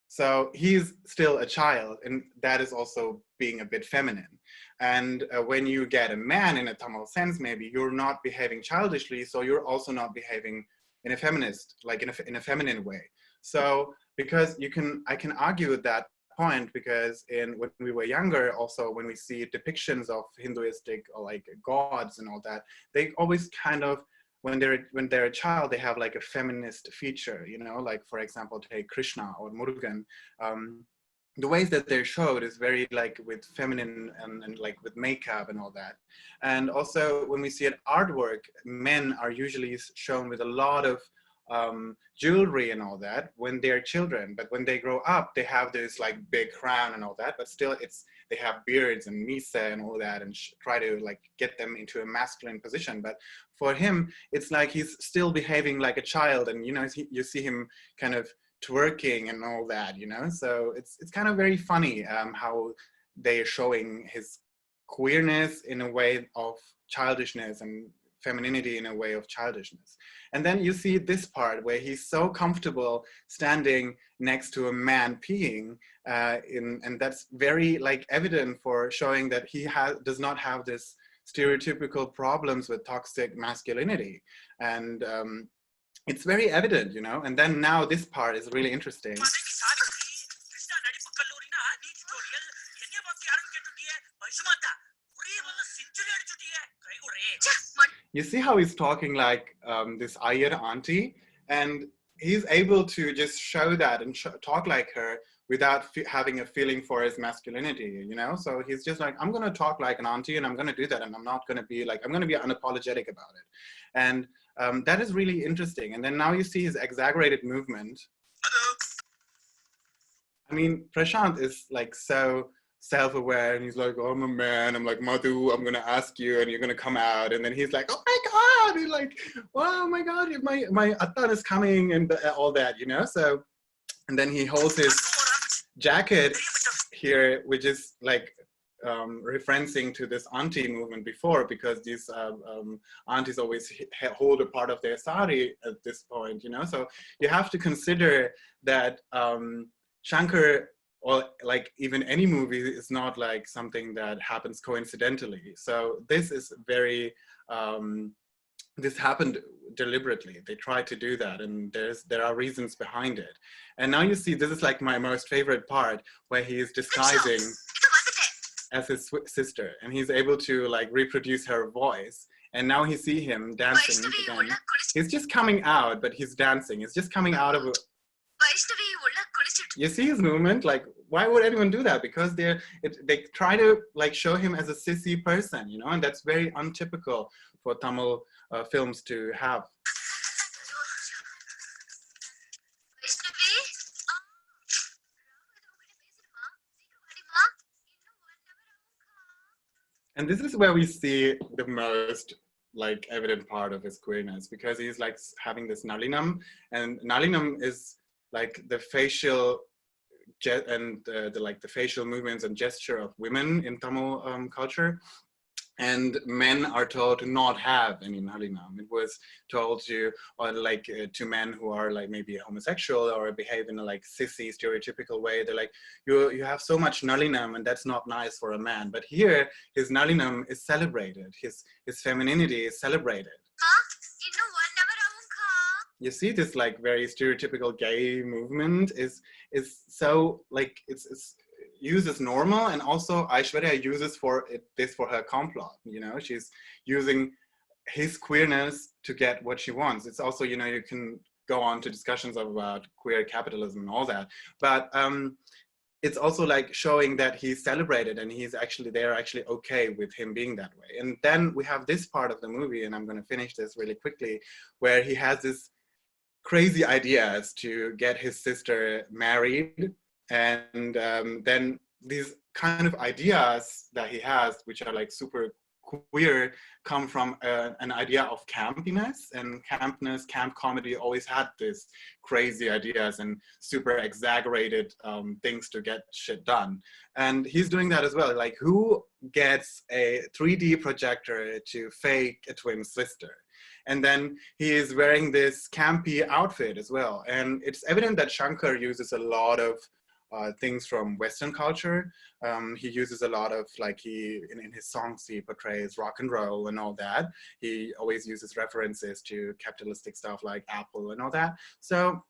So he's still a child, and that is also being a bit feminine. And when you get a man in a Tamil sense, maybe you're not behaving childishly, so you're also not behaving in a feminist, like in a feminine way. So because I can argue with that point, because when we were younger, also when we see depictions of Hinduistic or like gods and all that, they always kind of when they're a child, they have like a feminist feature, you know, like for example, take Krishna or Murugan. The ways that they're showed is very like with feminine and like with makeup and all that. And also when we see at artwork, men are usually shown with a lot of jewelry and all that when they're children, but when they grow up, they have this like big crown and all that, but still they have beards and misa and all that, and try to like get them into a masculine position. But for him, it's like he's still behaving like a child, and you know, you see him kind of twerking and all that, you know. So it's kind of very funny how they're showing his queerness in a way of childishness and femininity in a way of childishness. And then you see this part where he's so comfortable standing next to a man peeing, and that's very like evident for showing that he does not have this stereotypical problems with toxic masculinity. And it's very evident, you know. And then now this part is really interesting. You see how he's talking like this Ayer auntie, and he's able to just show that and talk like her without having a feeling for his masculinity, you know? So he's just like, I'm gonna talk like an auntie, and I'm gonna do that, and I'm not gonna be like, I'm gonna be unapologetic about it. And that is really interesting. And then now you see his exaggerated movement. I mean, Prashant is like so self-aware, and he's like, oh, I'm a man, I'm like, Madhu, I'm gonna ask you and you're gonna come out. And then he's like, oh my God, he's like, oh my God, my attan is coming, and all that, you know? So, and then he holds his jacket here, which is like referencing to this auntie movement before, because these aunties always hold a part of their sari at this point, you know? So you have to consider that Shankar, or like even any movie, is not like something that happens coincidentally. So this is very, this happened deliberately. They tried to do that, and there are reasons behind it. And now you see, this is like my most favorite part, where he is disguising as his sister, and he's able to like reproduce her voice. And now you see him dancing again. He's just coming out, but he's dancing. He's just coming out of a... You see his movement? Like, why would anyone do that? Because they try to like show him as a sissy person, you know, and that's very untypical for Tamil films to have. And this is where we see the most like evident part of his queerness, because he's like having this nalinam, and nalinam is like the facial and the facial movements and gesture of women in Tamil culture. And men are told to not have any nalinam. It was told to, or like to men who are like maybe homosexual or behave in a like sissy stereotypical way. They're like, you have so much nalinam, and that's not nice for a man. But here, his nalinam is celebrated. His femininity is celebrated. You see this like very stereotypical gay movement is so like it's used as normal, and also Aishwarya uses this for her complot. You know, she's using his queerness to get what she wants. It's also, you know, you can go on to discussions about queer capitalism and all that, but it's also like showing that he's celebrated, and they're actually okay with him being that way. And then we have this part of the movie, and I'm going to finish this really quickly, where he has this crazy ideas to get his sister married. And then these kind of ideas that he has, which are like super queer, come from an idea of campiness. And camp comedy always had this crazy ideas and super exaggerated things to get shit done. And he's doing that as well. Like, who gets a 3D projector to fake a twin sister? And then he is wearing this campy outfit as well. And it's evident that Shankar uses a lot of things from Western culture. He uses a lot of, like, in his songs, he portrays rock and roll and all that. He always uses references to capitalistic stuff like Apple and all that. So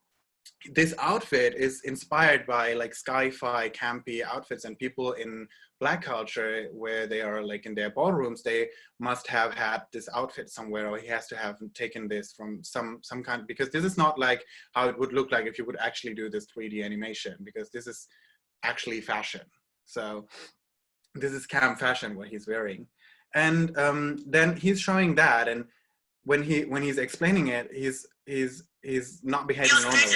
this outfit is inspired by like sci-fi campy outfits, and people in Black culture, where they are like in their ballrooms, they must have had this outfit somewhere, or he has to have taken this from some kind, because this is not like how it would look like if you would actually do this 3D animation, because this is actually fashion. So this is camp fashion, what he's wearing. And then he's showing that, and when he's explaining it, he's not behaving normally.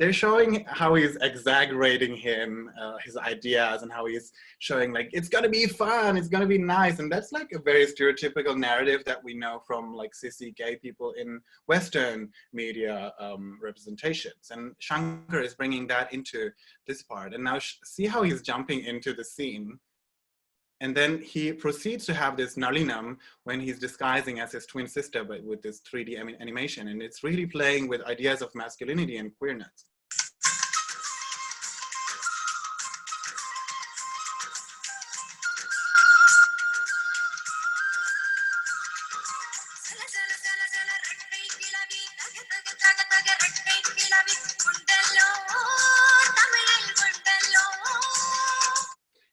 They're showing how he's exaggerating his ideas, and how he's showing like, it's gonna be fun, it's gonna be nice. And that's like a very stereotypical narrative that we know from like cis gay people in Western media representations. And Shankar is bringing that into this part. And now see how he's jumping into the scene. And then he proceeds to have this Nalinam when he's disguising as his twin sister, but with this 3D animation. And it's really playing with ideas of masculinity and queerness.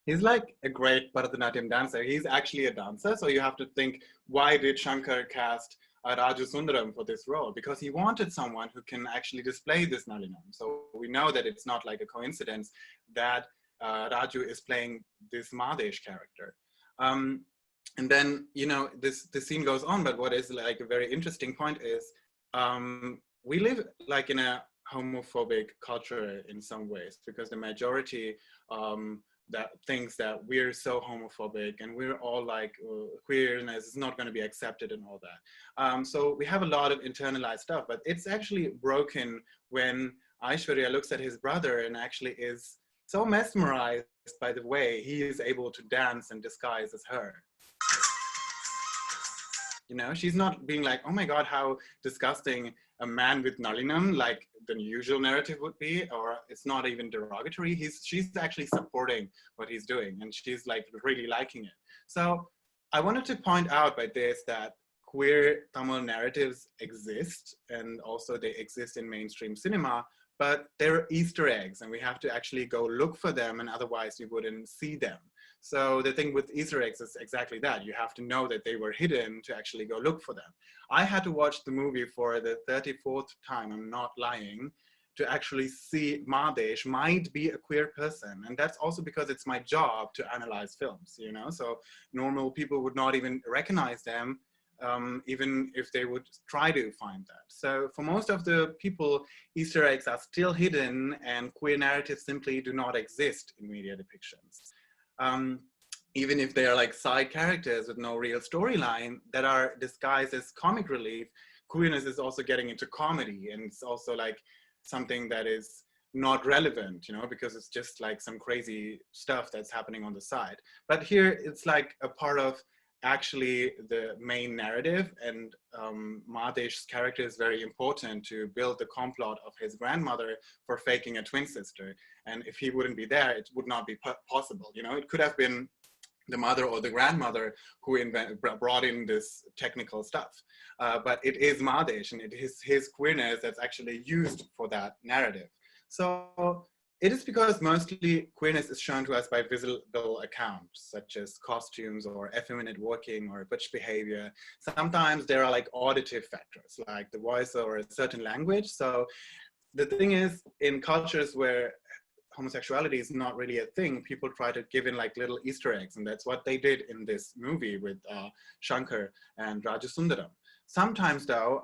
He's like a great Bharatanatyam dancer. He's actually a dancer. So you have to think, why did Shankar cast Raju Sundaram for this role? Because he wanted someone who can actually display this Nalinam. So we know that it's not like a coincidence that Raju is playing this Madesh character. And then, you know, this scene goes on, but what is like a very interesting point is we live like in a homophobic culture in some ways, because the majority that thinks that we're so homophobic and we're all like queerness is not going to be accepted and all that. So we have a lot of internalized stuff, but it's actually broken when Aishwarya looks at his brother and actually is so mesmerized by the way he is able to dance and disguise as her. You know, she's not being like, oh my God, how disgusting a man with Nalinam, like the usual narrative would be, or it's not even derogatory. She's actually supporting what he's doing, and she's like really liking it. So I wanted to point out by this that queer Tamil narratives exist, and also they exist in mainstream cinema, but they're Easter eggs, and we have to actually go look for them, and otherwise you wouldn't see them. So the thing with Easter eggs is exactly that. You have to know that they were hidden to actually go look for them. I had to watch the movie for the 34th time, I'm not lying, to actually see Madesh might be a queer person. And that's also because it's my job to analyze films, you know? So normal people would not even recognize them, even if they would try to find that. So for most of the people, Easter eggs are still hidden, and queer narratives simply do not exist in media depictions. Even if they are like side characters with no real storyline that are disguised as comic relief, queerness is also getting into comedy, and it's also like something that is not relevant, you know, because it's just like some crazy stuff that's happening on the side. But here it's like a part of actually the main narrative, and Madesh's character is very important to build the complot of his grandmother for faking a twin sister. And if he wouldn't be there, it would not be possible. You know, it could have been the mother or the grandmother who brought in this technical stuff. But it is Madesh, and it is his queerness that's actually used for that narrative. So it is because mostly queerness is shown to us by visible accounts, such as costumes or effeminate walking or butch behavior. Sometimes there are like auditive factors, like the voice or a certain language. So the thing is, in cultures where homosexuality is not really a thing, people try to give in like little Easter eggs. And that's what they did in this movie with Shankar and Rajasundaram. Sometimes though,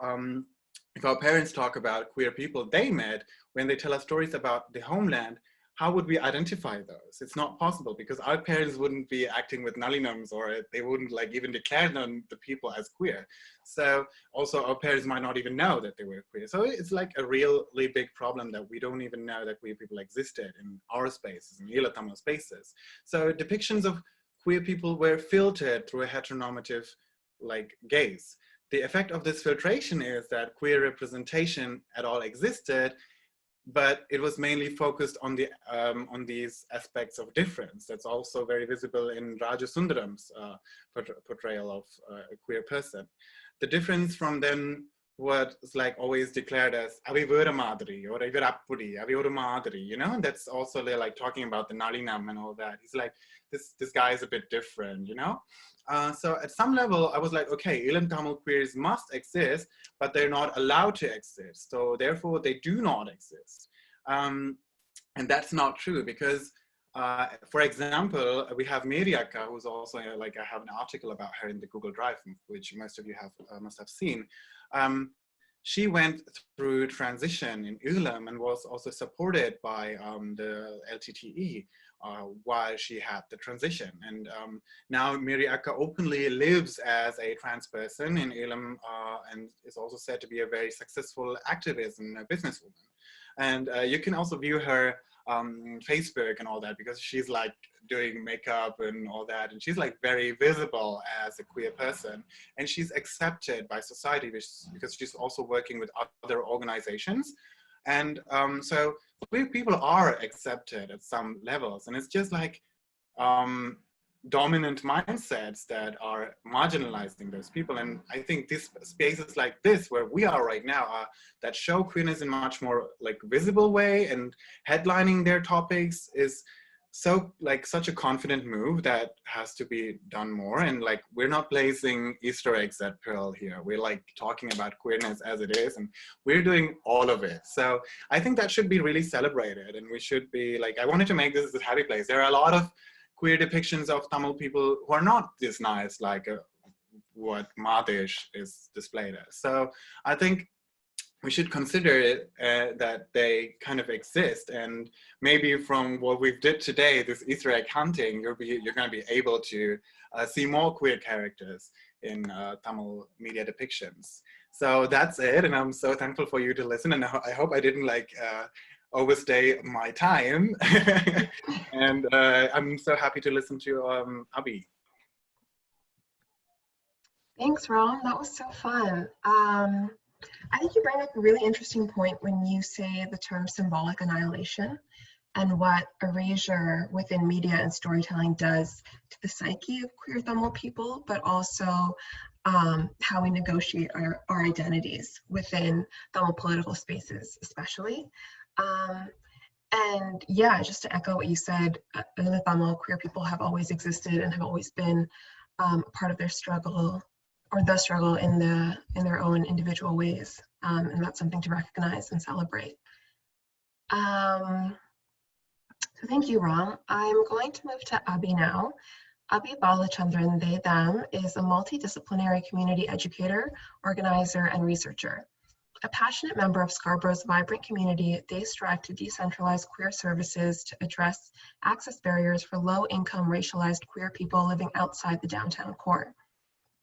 if our parents talk about queer people they met, when they tell us stories about the homeland, how would we identify those? It's not possible, because our parents wouldn't be acting with Nalinams, or they wouldn't like even declare them, the people, as queer. So also our parents might not even know that they were queer. So it's like a really big problem that we don't even know that queer people existed in our spaces, in Ila Tamil spaces. So depictions of queer people were filtered through a heteronormative like gaze. The effect of this filtration is that queer representation at all existed, but it was mainly focused on these aspects of difference. That's also very visible in Rajasundaram's portrayal of a queer person. The difference from then what is like always declared as avi vera madri or ivar appudi, avi oru madri, you know, and that's also like talking about the nalinam and all that. He's like, this guy is a bit different, you know. So at some level, I was like, okay, Ilam Tamil queers must exist, but they're not allowed to exist. So therefore, they do not exist. And that's not true because, for example, we have Meriaka, who's also like, I have an article about her in the Google Drive, which most of you have must have seen. She went through transition in Ulam and was also supported by the LTTE while she had the transition. And now Meriaka openly lives as a trans person in Ulam and is also said to be a very successful activist and a businesswoman. And you can also view her Facebook and all that because she's like doing makeup and all that, and she's like very visible as a queer person, and she's accepted by society because she's also working with other organizations. And so queer people are accepted at some levels, and it's just like dominant mindsets that are marginalizing those people. And I think these spaces like this, where we are right now, that show queerness in much more like visible way and headlining their topics is so like such a confident move that has to be done more. And like, we're not placing Easter eggs at Pearl here. We're like talking about queerness as it is, and we're doing all of it. So I think that should be really celebrated, and we should be like, I wanted to make this a happy place. There are a lot of queer depictions of Tamil people who are not this nice, like what Madesh is displayed as. So I think we should consider that they kind of exist, and maybe from what we've did today, this Easter egg hunting, you're going to be able to see more queer characters in Tamil media depictions. So that's it, and I'm so thankful for you to listen, and I hope I didn't like overstay my time. And I'm so happy to listen to Abhi. Thanks, Ram. That was so fun. I think you bring up a really interesting point when you say the term symbolic annihilation and what erasure within media and storytelling does to the psyche of queer Tamil people, but also how we negotiate our identities within Tamil political spaces, especially. And yeah, just to echo what you said, the Tamil queer people have always existed and have always been part of their struggle, or the struggle in their own individual ways, and that's something to recognize and celebrate. So thank you, Ram. I'm going to move to Abhi now. Abhi Balachandran, they, them, is a multidisciplinary community educator, organizer, and researcher. A passionate member of Scarborough's vibrant community, they strive to decentralize queer services to address access barriers for low-income racialized queer people living outside the downtown core.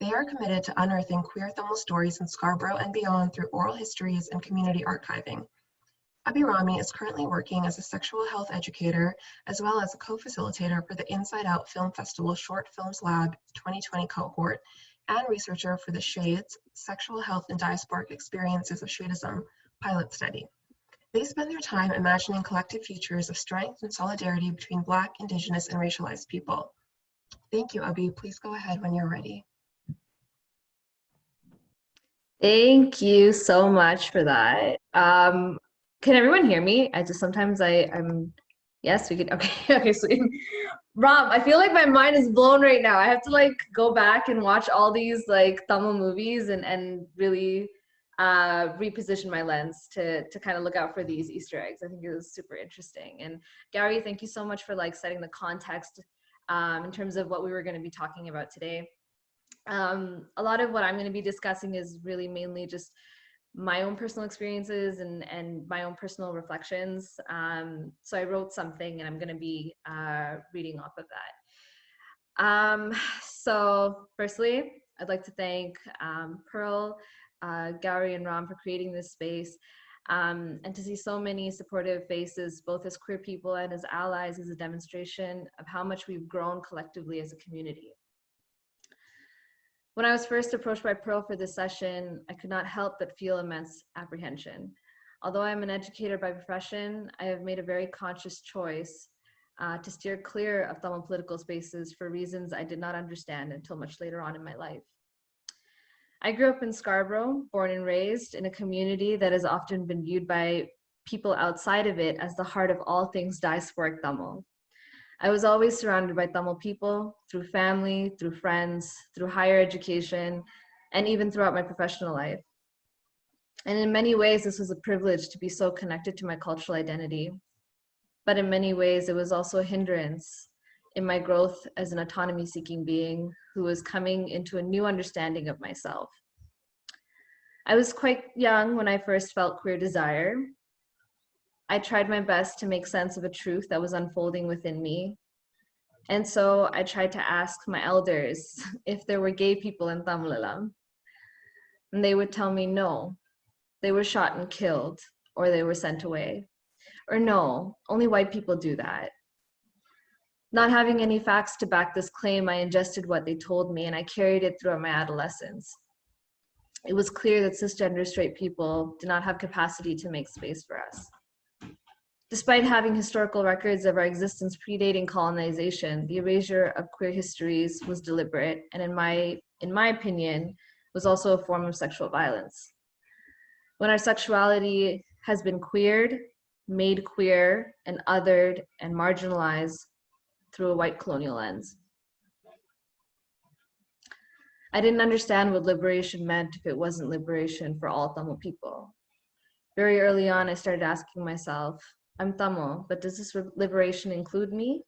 They are committed to unearthing queer Tamil stories in Scarborough and beyond through oral histories and community archiving. Abhirami is currently working as a sexual health educator, as well as a co-facilitator for the Inside Out Film Festival Short Films Lab 2020 cohort, and researcher for the Shades, Sexual Health and Diasporic Experiences of Shadism pilot study. They spend their time imagining collective futures of strength and solidarity between Black, Indigenous, and racialized people. Thank you, Abhi. Please go ahead when you're ready. Thank you so much for that. Can everyone hear me? I'm yes, we can. Okay, sweet. Ram, I feel like my mind is blown right now. I have to like go back and watch all these like Tamil movies and really reposition my lens to kind of look out for these Easter eggs. I think it was super interesting. And Gowri, thank you so much for like setting the context in terms of what we were going to be talking about today. A lot of what I'm going to be discussing is really mainly just my own personal experiences and my own personal reflections. So I wrote something and I'm going to be reading off of that. So firstly, I'd like to thank Pearl, Gowri, and Ram for creating this space, and to see so many supportive faces, both as queer people and as allies, is a demonstration of how much we've grown collectively as a community. When I was first approached by Pearl for this session, I could not help but feel immense apprehension. Although I'm an educator by profession, I have made a very conscious choice to steer clear of Tamil political spaces for reasons I did not understand until much later on in my life. I grew up in Scarborough, born and raised in a community that has often been viewed by people outside of it as the heart of all things diasporic Tamil. I was always surrounded by Tamil people through family, through friends, through higher education, and even throughout my professional life. And in many ways, this was a privilege to be so connected to my cultural identity. But in many ways, it was also a hindrance in my growth as an autonomy-seeking being who was coming into a new understanding of myself. I was quite young when I first felt queer desire. I tried my best to make sense of a truth that was unfolding within me. And so I tried to ask my elders if there were gay people in Tamil. And they would tell me no, they were shot and killed, or they were sent away. Or no, only white people do that. Not having any facts to back this claim, I ingested what they told me and I carried it throughout my adolescence. It was clear that cisgender straight people did not have capacity to make space for us. Despite having historical records of our existence predating colonization, the erasure of queer histories was deliberate and in my opinion, was also a form of sexual violence. When our sexuality has been queered, made queer, and othered and marginalized through a white colonial lens. I didn't understand what liberation meant if it wasn't liberation for all Tamil people. Very early on, I started asking myself, I'm Tamil, but does this liberation include me?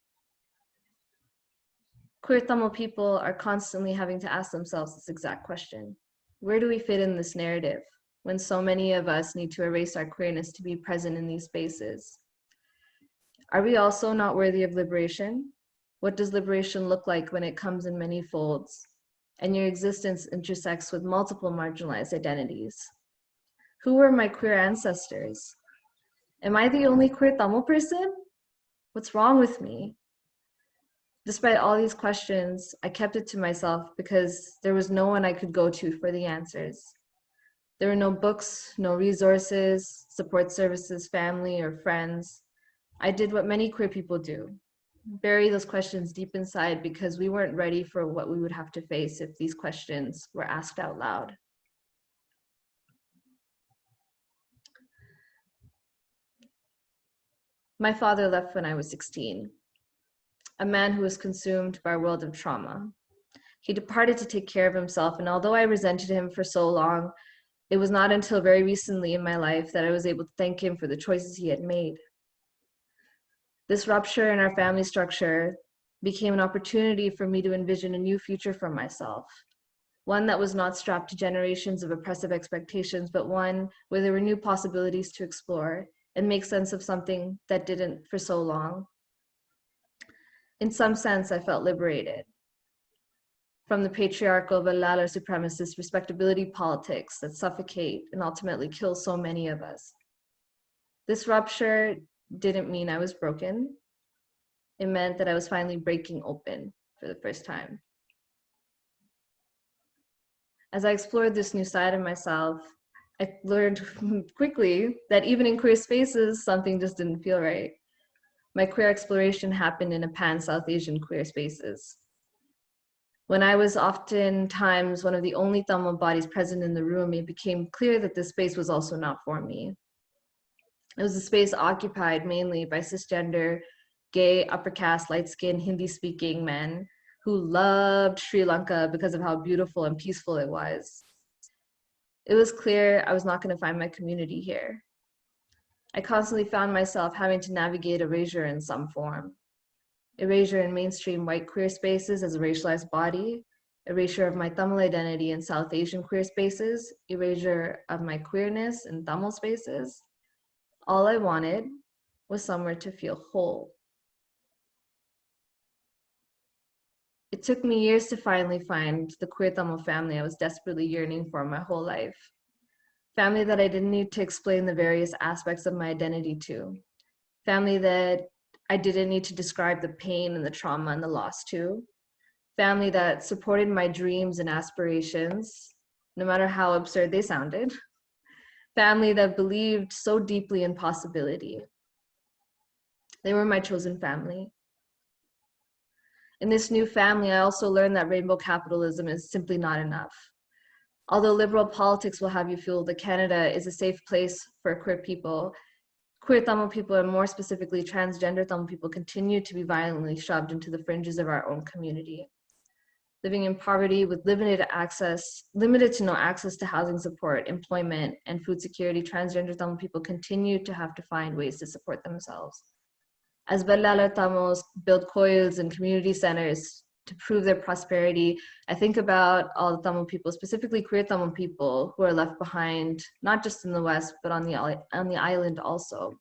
Queer Tamil people are constantly having to ask themselves this exact question. Where do we fit in this narrative when so many of us need to erase our queerness to be present in these spaces? Are we also not worthy of liberation? What does liberation look like when it comes in many folds and your existence intersects with multiple marginalized identities? Who were my queer ancestors? Am I the only queer Tamil person? What's wrong with me? Despite all these questions, I kept it to myself because there was no one I could go to for the answers. There were no books, no resources, support services, family, or friends. I did what many queer people do, bury those questions deep inside because we weren't ready for what we would have to face if these questions were asked out loud. My father left when I was 16, a man who was consumed by a world of trauma. He departed to take care of himself, and although I resented him for so long, it was not until very recently in my life that I was able to thank him for the choices he had made. This rupture in our family structure became an opportunity for me to envision a new future for myself, one that was not strapped to generations of oppressive expectations, but one where there were new possibilities to explore and make sense of something that didn't for so long. In some sense, I felt liberated from the patriarchal Valala supremacist respectability politics that suffocate and ultimately kill so many of us. This rupture didn't mean I was broken. It meant that I was finally breaking open for the first time. As I explored this new side of myself, I learned quickly that even in queer spaces, something just didn't feel right. My queer exploration happened in a pan-South Asian queer spaces. When I was oftentimes one of the only Tamil bodies present in the room, it became clear that this space was also not for me. It was a space occupied mainly by cisgender, gay, upper caste, light-skinned, Hindi-speaking men who loved Sri Lanka because of how beautiful and peaceful it was. It was clear I was not going to find my community here. I constantly found myself having to navigate erasure in some form. Erasure in mainstream white queer spaces as a racialized body, erasure of my Tamil identity in South Asian queer spaces, erasure of my queerness in Tamil spaces. All I wanted was somewhere to feel whole. It took me years to finally find the queer Tamil family I was desperately yearning for my whole life. Family that I didn't need to explain the various aspects of my identity to. Family that I didn't need to describe the pain and the trauma and the loss to. Family that supported my dreams and aspirations, no matter how absurd they sounded. family that believed so deeply in possibility. They were my chosen family. In this new family, I also learned that rainbow capitalism is simply not enough. Although liberal politics will have you feel that Canada is a safe place for queer people, queer Tamil people, and more specifically transgender Tamil people, continue to be violently shoved into the fringes of our own community. Living in poverty with limited to no access to housing support, employment, and food security, transgender Tamil people continue to have to find ways to support themselves. As Bellala Tamils build coils and community centers to prove their prosperity, I think about all the Tamil people, specifically queer Tamil people, who are left behind, not just in the West, but on the island also.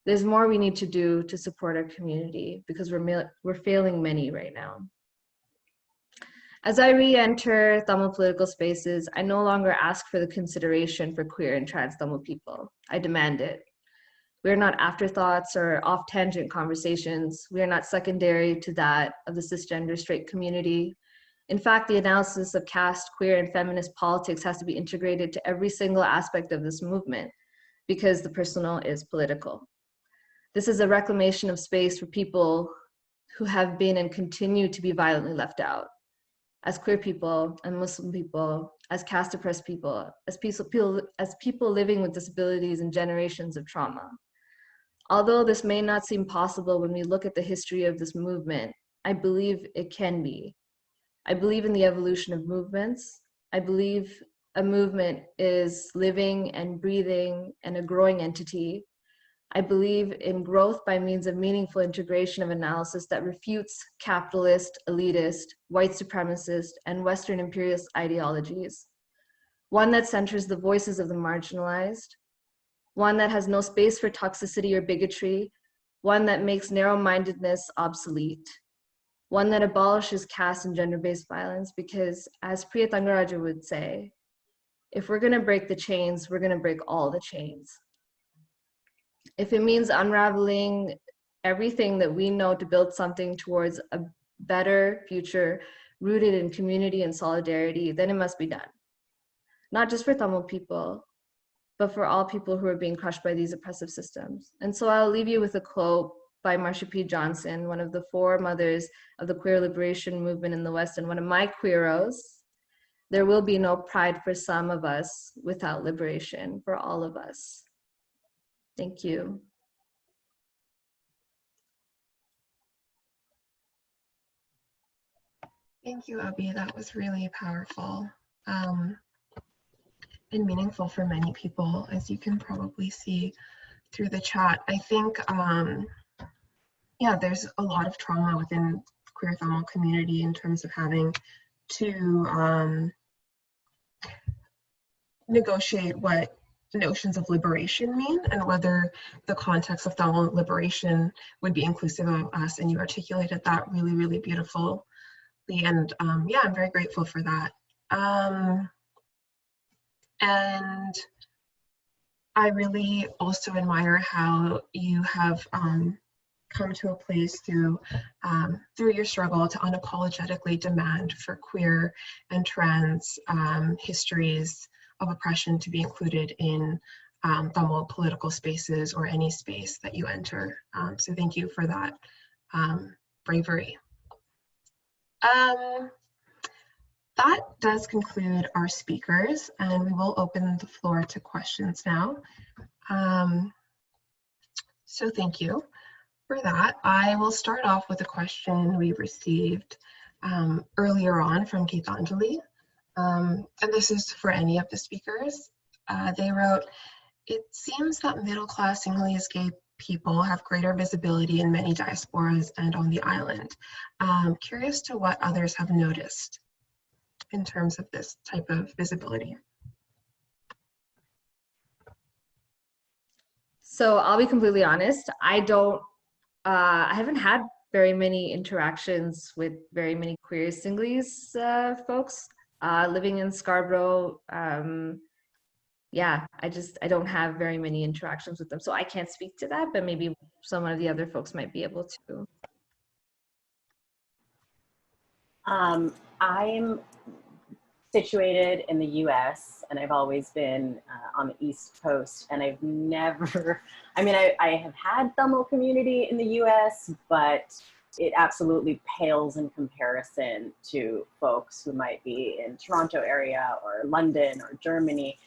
There's more we need to do to support our community because we're failing many right now. As I re-enter Tamil political spaces, I no longer ask for the consideration for queer and trans Tamil people. I demand it. We are not afterthoughts or off-tangent conversations. We are not secondary to that of the cisgender straight community. In fact, the analysis of caste, queer, and feminist politics has to be integrated to every single aspect of this movement because the personal is political. This is a reclamation of space for people who have been and continue to be violently left out. As queer people and Muslim people, as caste oppressed people, as people living with disabilities and generations of trauma. Although this may not seem possible when we look at the history of this movement, I believe it can be. I believe in the evolution of movements. I believe a movement is living and breathing and a growing entity. I believe in growth by means of meaningful integration of analysis that refutes capitalist, elitist, white supremacist, and Western imperialist ideologies. One that centers the voices of the marginalized, one that has no space for toxicity or bigotry, one that makes narrow-mindedness obsolete, one that abolishes caste and gender-based violence, because as Priya Thangaraja would say, if we're gonna break the chains, we're gonna break all the chains. If it means unraveling everything that we know to build something towards a better future rooted in community and solidarity, then it must be done. Not just for Tamil people, but for all people who are being crushed by these oppressive systems. And so I'll leave you with a quote by Marsha P. Johnson, one of the foremothers of the queer liberation movement in the West, and one of my queeros. There will be no pride for some of us without liberation for all of us. Thank you. Thank you, Abhi. That was really powerful and meaningful for many people, as you can probably see through the chat. I think, yeah, there's a lot of trauma within the queer Tamil community in terms of having to negotiate what notions of liberation mean and whether the context of Tamil liberation would be inclusive of us. And you articulated that really, really beautifully. And yeah, I'm very grateful for that. And I really also admire how you have come to a place through your struggle to unapologetically demand for queer and trans histories of oppression to be included in Tamil political spaces or any space that you enter. So thank you for that bravery. That does conclude our speakers, and we will open the floor to questions now. So thank you for that. I will start off with a question we received earlier on from Geetanjali. And this is for any of the speakers. They wrote, it seems that middle-class Sinhalese gay people have greater visibility in many diasporas and on the island. Curious to what others have noticed in terms of this type of visibility. So I'll be completely honest, I haven't had very many interactions with very many queer Sinhalese folks. Living in Scarborough, yeah, I don't have very many interactions with them. So I can't speak to that, but maybe some of the other folks might be able to. situated in the US, and I've always been on the East Coast, and I've never, I mean, I have had Tamil community in the US, but it absolutely pales in comparison to folks who might be in Toronto area or London or Germany.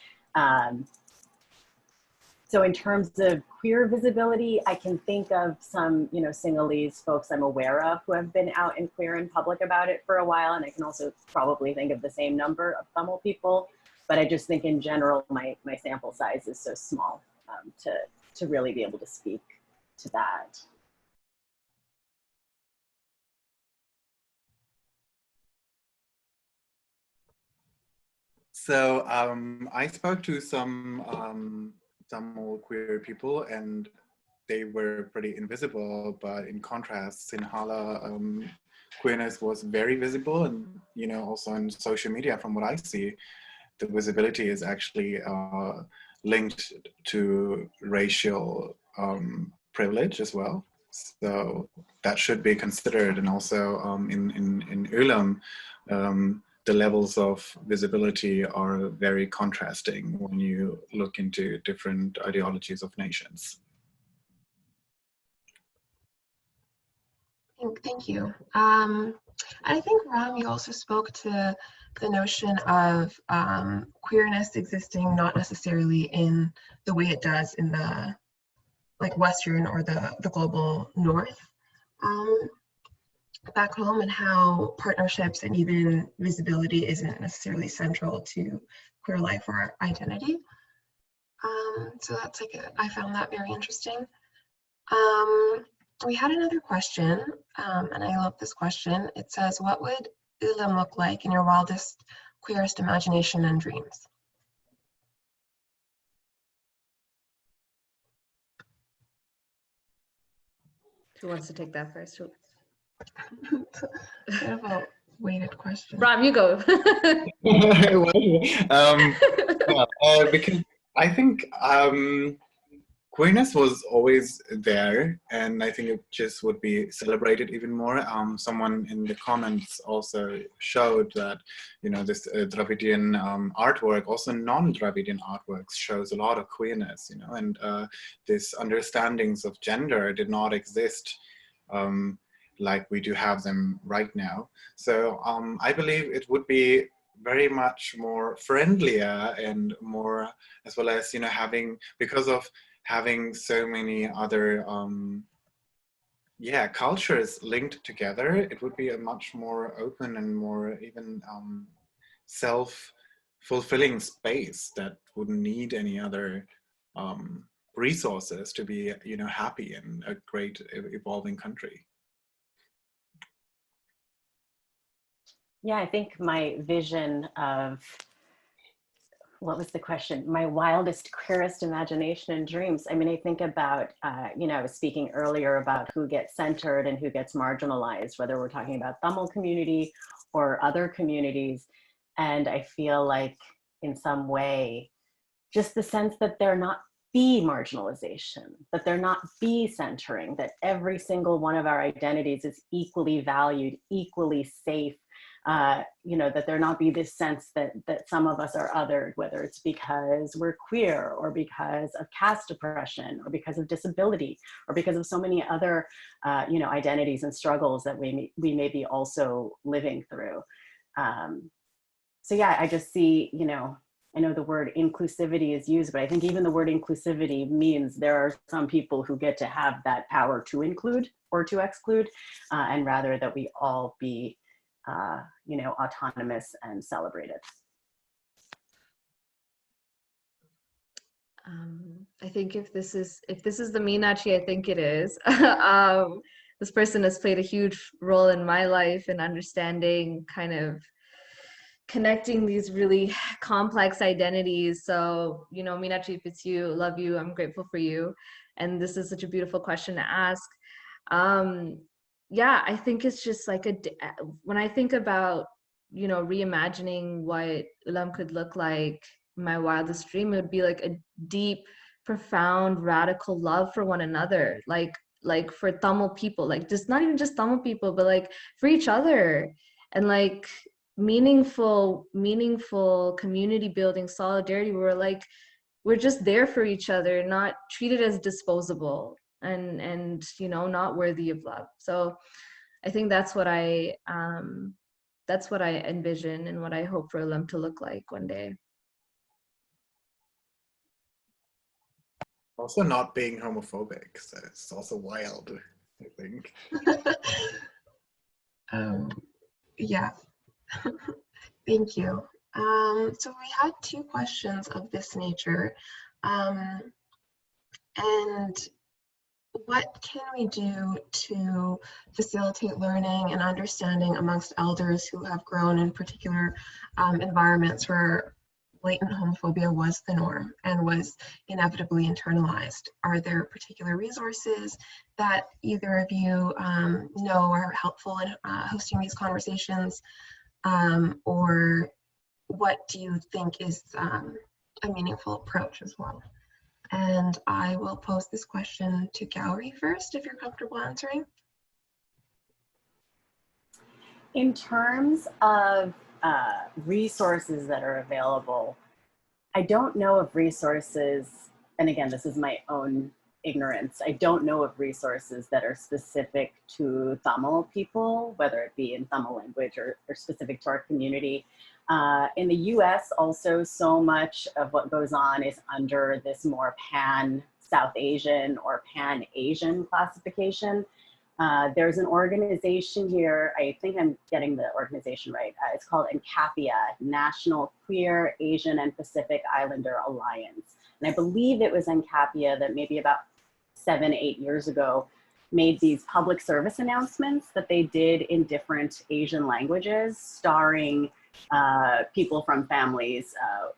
So in terms of queer visibility, I can think of some, you know, Sinhalese folks I'm aware of who have been out and queer in public about it for a while. And I can also probably think of the same number of Tamil people. But I just think in general, my sample size is so small to really be able to speak to that. So I spoke to some Tamil queer people, and they were pretty invisible. But in contrast, Sinhala queerness was very visible, and you know, also in social media, from what I see, the visibility is actually linked to racial privilege as well. So that should be considered, and also in Ulam, the levels of visibility are very contrasting when you look into different ideologies of nations. Thank you. I think, Ram, you also spoke to the notion of queerness existing not necessarily in the way it does in the Western or the global North back home, and how partnerships and even visibility isn't necessarily central to queer life or identity. So that's I found that very interesting. We had another question, and I love this question. It says, what would Ulam look like in your wildest, queerest imagination and dreams? Who wants to take that first? Kind of a weighted question. Ram, you go. Because I think queerness was always there, and I think it just would be celebrated even more. Someone in the comments also showed that, you know, this Dravidian artwork, also non-Dravidian artworks, shows a lot of queerness, you know, and these understandings of gender did not exist like we do have them right now. So I believe it would be very much more friendlier and more, as well as, you know, because of having so many other cultures linked together, it would be a much more open and more even self-fulfilling space that wouldn't need any other resources to be, you know, happy in a great evolving country. Yeah, I think my vision of, what was the question? My wildest, queerest imagination and dreams. I mean, I think about, you know, I was speaking earlier about who gets centered and who gets marginalized, whether we're talking about Tamil community or other communities. And I feel like in some way, just the sense that there not be marginalization, that there not be centering, that every single one of our identities is equally valued, equally safe, you know, that there not be this sense that some of us are othered, whether it's because we're queer or because of caste oppression or because of disability or because of so many other, you know, identities and struggles that we may be also living through. So yeah, I just see, you know, I know the word inclusivity is used, but I think even the word inclusivity means there are some people who get to have that power to include or to exclude, and rather that we all be you know, autonomous and celebrated. I think if this is the Meenakshi, I think it is. This person has played a huge role in my life in understanding, kind of connecting these really complex identities. So, you know, Meenakshi, if it's you, love you, I'm grateful for you. And this is such a beautiful question to ask. Yeah, I think it's just like when I think about, you know, reimagining what Ulam could look like, my wildest dream, it would be like a deep, profound, radical love for one another, like for Tamil people, like just not even just Tamil people, but like for each other, and like meaningful community building, solidarity. We're just there for each other, not treated as disposable and not worthy of love. So I think that's what I envision and what I hope for them to look like one day. Also not being homophobic, so it's also wild, I think. Yeah, thank you. So we had 2 questions of this nature. And what can we do to facilitate learning and understanding amongst elders who have grown in particular environments where blatant homophobia was the norm and was inevitably internalized? Are there particular resources that either of you know are helpful in hosting these conversations? Or what do you think is a meaningful approach as well? And I will pose this question to Gowri first, if you're comfortable answering. In terms of resources that are available, I don't know of resources, and again, this is my own ignorance, I don't know of resources that are specific to Tamil people, whether it be in Tamil language or specific to our community. In the US also, so much of what goes on is under this more pan-South Asian or pan-Asian classification. There's an organization here, I think I'm getting the organization right, it's called NCAPIA, National Queer, Asian and Pacific Islander Alliance. And I believe it was NCAPIA that maybe about 7-8 years ago made these public service announcements that they did in different Asian languages, starring people from families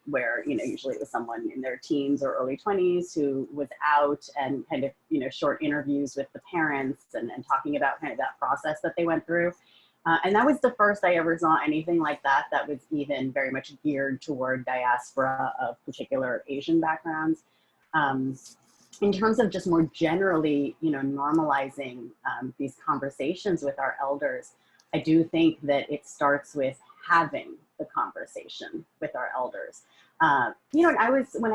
where, usually it was someone in their teens or early 20s who was out, and kind of, short interviews with the parents and talking about kind of that process that they went through. And that was the first I ever saw anything like that that was even very much geared toward diaspora of particular Asian backgrounds. In terms of just more generally, normalizing these conversations with our elders, I do think that it starts with having the conversation with our elders. And when I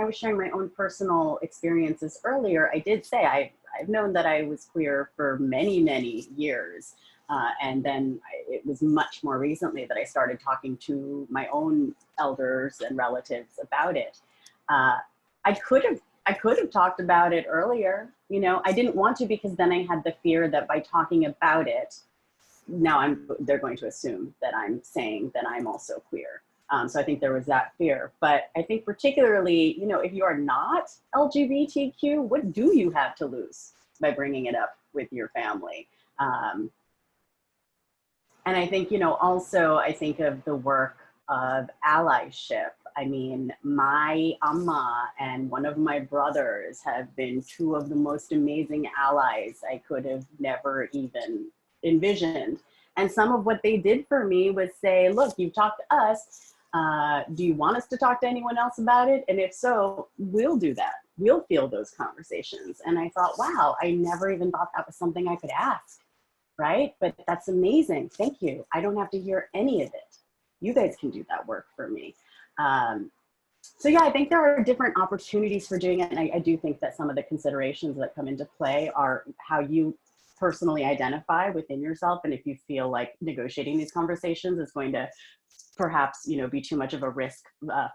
was sharing my own personal experiences earlier, I did say I've known that I was queer for many, many years. And then it was much more recently that I started talking to my own elders and relatives about it. I could have talked about it earlier. I didn't want to, because then I had the fear that by talking about it, now they're going to assume that I'm saying that I'm also queer. So I think there was that fear. But I think particularly, if you are not LGBTQ, what do you have to lose by bringing it up with your family? And I think, also I think of the work of allyship. I mean, my amma and one of my brothers have been 2 of the most amazing allies I could have never even envisioned. And some of what they did for me was say, look, you've talked to us. Do you want us to talk to anyone else about it? And if so, we'll do that. We'll field those conversations. And I thought, wow, I never even thought that was something I could ask, right? But that's amazing. Thank you. I don't have to hear any of it. You guys can do that work for me. So yeah, I think there are different opportunities for doing it. And I do think that some of the considerations that come into play are how you personally identify within yourself. And if you feel like negotiating these conversations is going to perhaps, be too much of a risk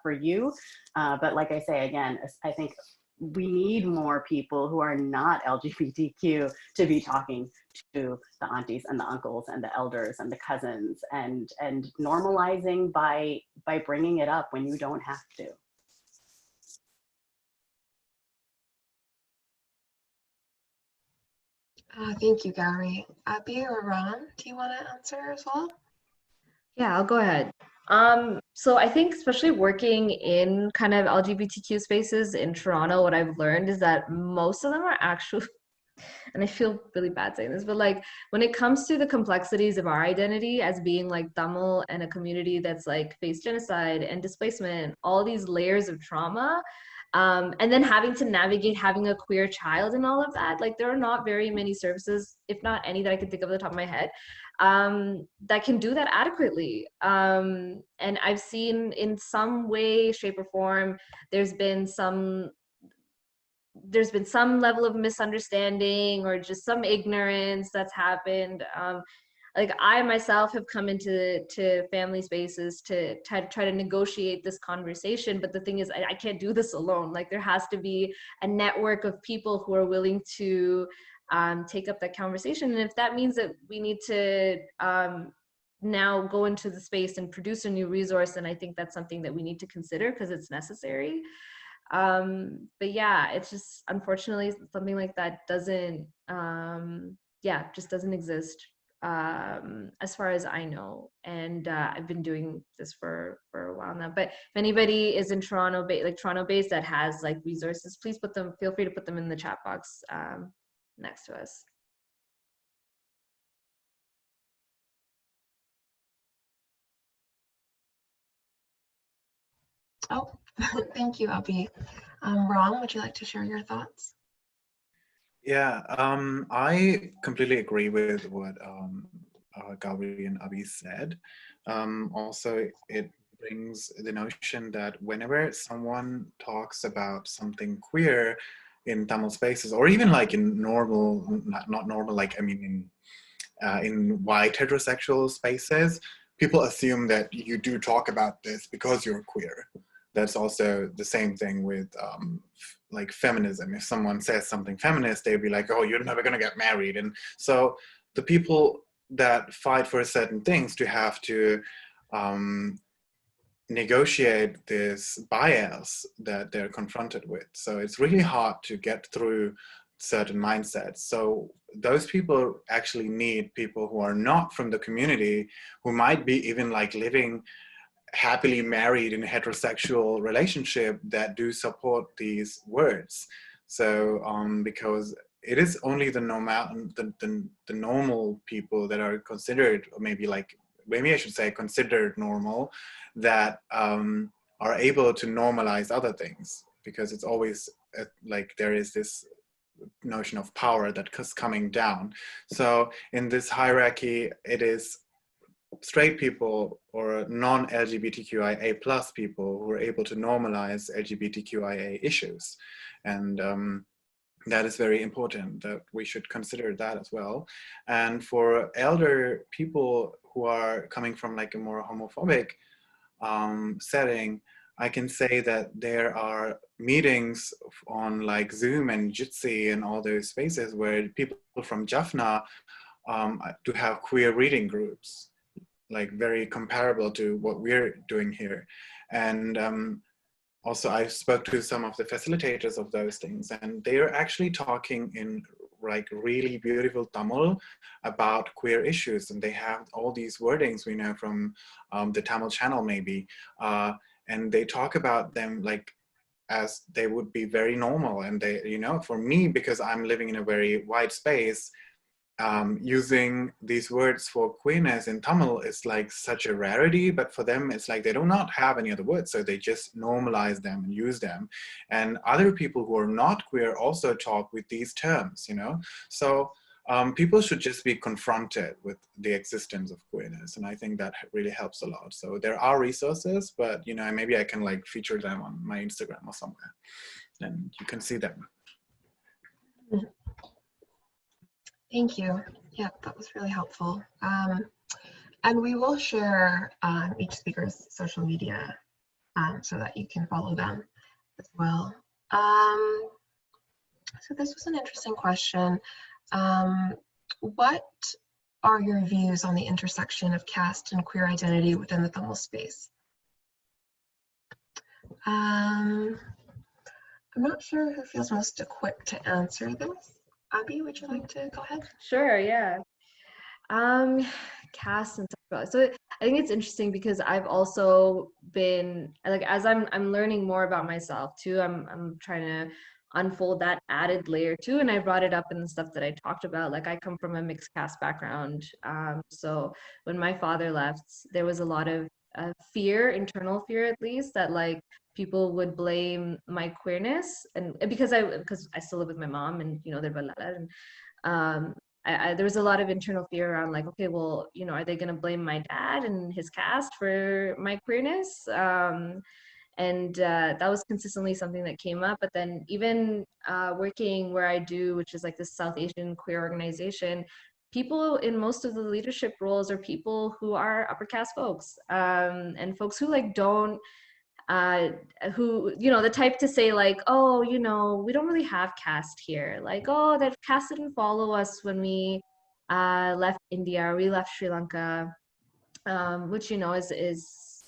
for you. But like I say, again, I think we need more people who are not LGBTQ to be talking to the aunties and the uncles and the elders and the cousins, and normalizing by bringing it up when you don't have to. Thank you, Gowri. Abhi or Ram, do you want to answer as well? Yeah, I'll go ahead. So I think especially working in kind of LGBTQ spaces in Toronto, what I've learned is that most of them are actually, and I feel really bad saying this, but like when it comes to the complexities of our identity as being like Tamil and a community that's like faced genocide and displacement, all these layers of trauma, and then having to navigate having a queer child and all of that, like there are not very many services, if not any, that I can think of at the top of my head, that can do that adequately. And I've seen in some way, shape, or form, there's been some level of misunderstanding or just some ignorance that's happened. Like I myself have come into family spaces to try to negotiate this conversation, but the thing is I can't do this alone. Like there has to be a network of people who are willing to take up that conversation. And if that means that we need to now go into the space and produce a new resource, then I think that's something that we need to consider because it's necessary. But yeah, it's just unfortunately something like that doesn't just doesn't exist as far as I know. And I've been doing this for a while now. But if anybody is in Toronto based that has like resources, please feel free to put them in the chat box next to us. Oh, thank you, Abhi. Ram, would you like to share your thoughts? Yeah, I completely agree with what Gowri and Abhi said. Also, it brings the notion that whenever someone talks about something queer in Tamil spaces, or even like in normal, not normal, like I mean in white heterosexual spaces, people assume that you do talk about this because you're queer. That's also the same thing with like feminism. If someone says something feminist, they'd be like, oh, you're never gonna get married. And so the people that fight for certain things to have to negotiate this bias that they're confronted with. So it's really hard to get through certain mindsets. So those people actually need people who are not from the community, who might be even like living happily married in a heterosexual relationship, that do support these words. So because it is only the normal people that are considered, or maybe I should say considered normal, that are able to normalize other things, because it's always like there is this notion of power that's coming down. So in this hierarchy, it is straight people or non-LGBTQIA plus people who are able to normalize LGBTQIA issues. And that is very important, that we should consider that as well. And for elder people who are coming from like a more homophobic setting, I can say that there are meetings on like Zoom and Jitsi and all those spaces where people from Jaffna do have queer reading groups, like very comparable to what we're doing here. And also I spoke to some of the facilitators of those things, and they're actually talking in like really beautiful Tamil about queer issues. And they have all these wordings we know from the Tamil channel maybe. And they talk about them like as they would be very normal. And they, you know, for me, because I'm living in a very wide space, using these words for queerness in Tamil is like such a rarity, but for them it's like they do not have any other words, so they just normalize them and use them. And other people who are not queer also talk with these terms, you know. So people should just be confronted with the existence of queerness, and I think that really helps a lot. So there are resources, but you know, maybe I can like feature them on my Instagram or somewhere, and you can see them. Thank you. Yeah, that was really helpful. And we will share each speaker's social media so that you can follow them as well. So this was an interesting question. What are your views on the intersection of caste and queer identity within the Tamil space? I'm not sure who feels most equipped to answer this. Abhi, would you like to go ahead? Sure, yeah. Caste and so I think it's interesting because I've also been like, as I'm learning more about myself too, I'm trying to unfold that added layer too, and I brought it up in the stuff that I talked about. Like I come from a mixed caste background, so when my father left, there was a lot of fear, internal fear at least, that like people would blame my queerness, and because I still live with my mom, and you know they're Balala, and there was a lot of internal fear around like, okay, well, you know, are they going to blame my dad and his caste for my queerness? And that was consistently something that came up. But then even working where I do, which is like this South Asian queer organization, people in most of the leadership roles are people who are upper caste folks, and folks who like don't, who, you know, the type to say like, oh, you know, we don't really have caste here. Like, oh, that caste didn't follow us when we left India or we left Sri Lanka, which, you know, is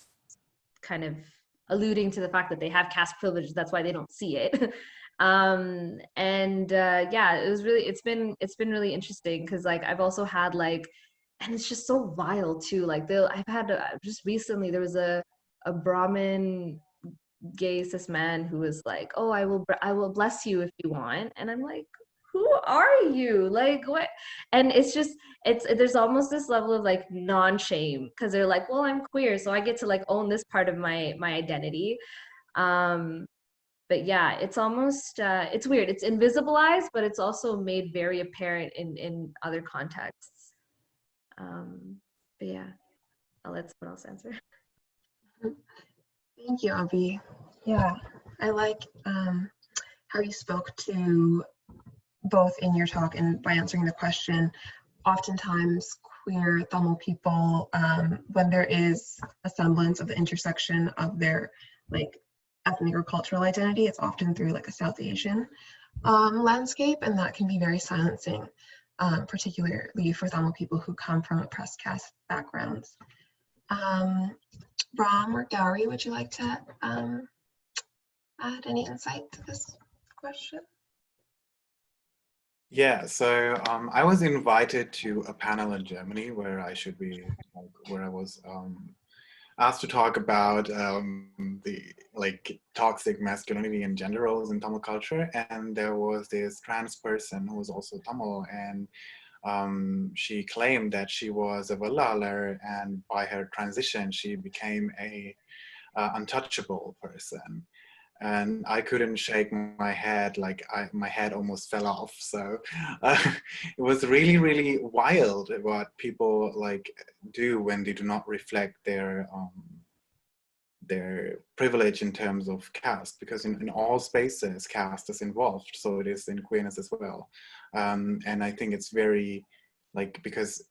kind of alluding to the fact that they have caste privilege. That's why they don't see it. Yeah, it was really, it's been really interesting because like I've also had like, and it's just so vile too. Like I've had just recently there was a Brahmin gay cis man who was like, oh, I will bless you if you want, and I'm like, who are you? Like what? And it's just, there's almost this level of like non-shame because they're like, well, I'm queer, so I get to like own this part of my identity. But yeah, it's almost it's weird. It's invisibilized, but it's also made very apparent in other contexts. But yeah, I'll let someone else answer. Thank you, Abhi. Yeah, I like how you spoke to both in your talk and by answering the question. Oftentimes, queer Tamil people, when there is a semblance of the intersection of their like ethnic or cultural identity, it's often through like a South Asian landscape, and that can be very silencing, particularly for Tamil people who come from oppressed caste backgrounds. Ram or Gowri, would you like to add any insight to this question? Yeah, so I was invited to a panel in Germany where I should be, where I was asked to talk about the like toxic masculinity and gender roles in Tamil culture, and there was this trans person who was also Tamil, and she claimed that she was a Vallalar, and by her transition she became a untouchable person. And I couldn't shake my head, like my head almost fell off. So it was really, really wild what people like do when they do not reflect their privilege in terms of caste, because in all spaces caste is involved, so it is in queerness as well. And I think it's very like, because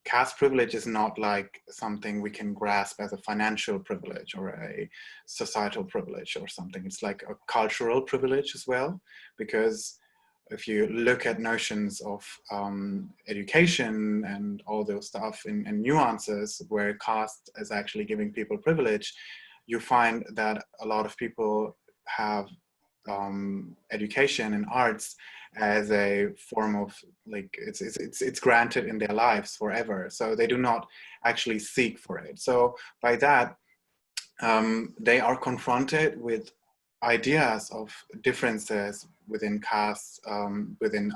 caste privilege is not like something we can grasp as a financial privilege or a societal privilege or something. It's like a cultural privilege as well, because if you look at notions of education and all those stuff and nuances where caste is actually giving people privilege, you find that a lot of people have education and arts as a form of like, it's granted in their lives forever, so they do not actually seek for it. So by that, they are confronted with ideas of differences within caste, within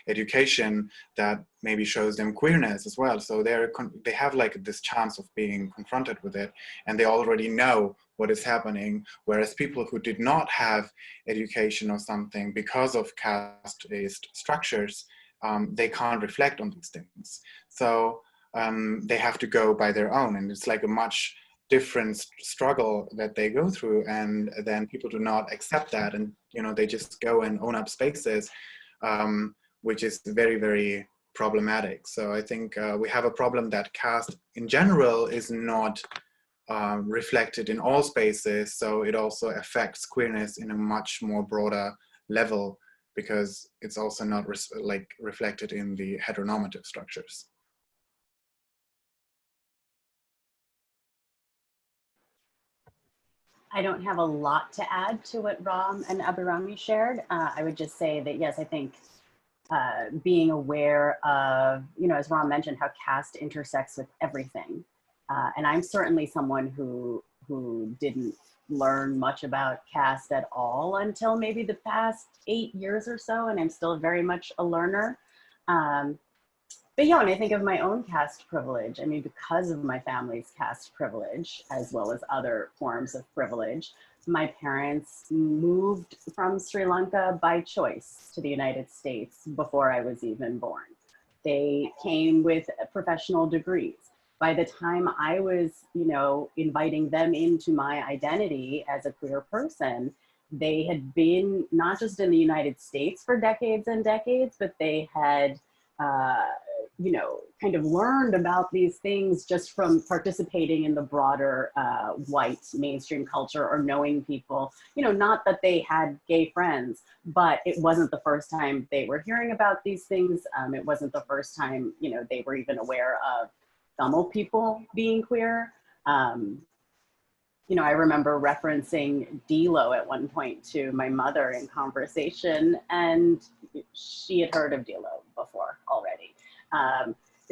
education, that maybe shows them queerness as well. So they have like this chance of being confronted with it, and they already know what is happening. Whereas people who did not have education or something because of caste-based structures, they can't reflect on these things. So they have to go by their own, and it's like a much different struggle that they go through, and then people do not accept that, and you know, they just go and own up spaces, which is very, very problematic. So I think we have a problem that caste in general is not reflected in all spaces, so it also affects queerness in a much more broader level, because it's also not reflected in the heteronormative structures. I don't have a lot to add to what Ram and Abhirami shared. I would just say that, yes, I think being aware of, you know, as Ram mentioned, how caste intersects with everything. And I'm certainly someone who didn't learn much about caste at all until maybe the past 8 years or so, and I'm still very much a learner. But yeah, when I think of my own caste privilege, I mean, because of my family's caste privilege, as well as other forms of privilege, My parents moved from Sri Lanka by choice to the United States before I was even born. They came with professional degrees. By the time I was, inviting them into my identity as a queer person, they had been not just in the United States for decades and decades, but they had, kind of learned about these things just from participating in the broader white mainstream culture or knowing people, not that they had gay friends, but it wasn't the first time they were hearing about these things. It wasn't the first time, they were even aware of Tamil people being queer. I remember referencing Dilo at one point to my mother in conversation, and she had heard of Dilo before already.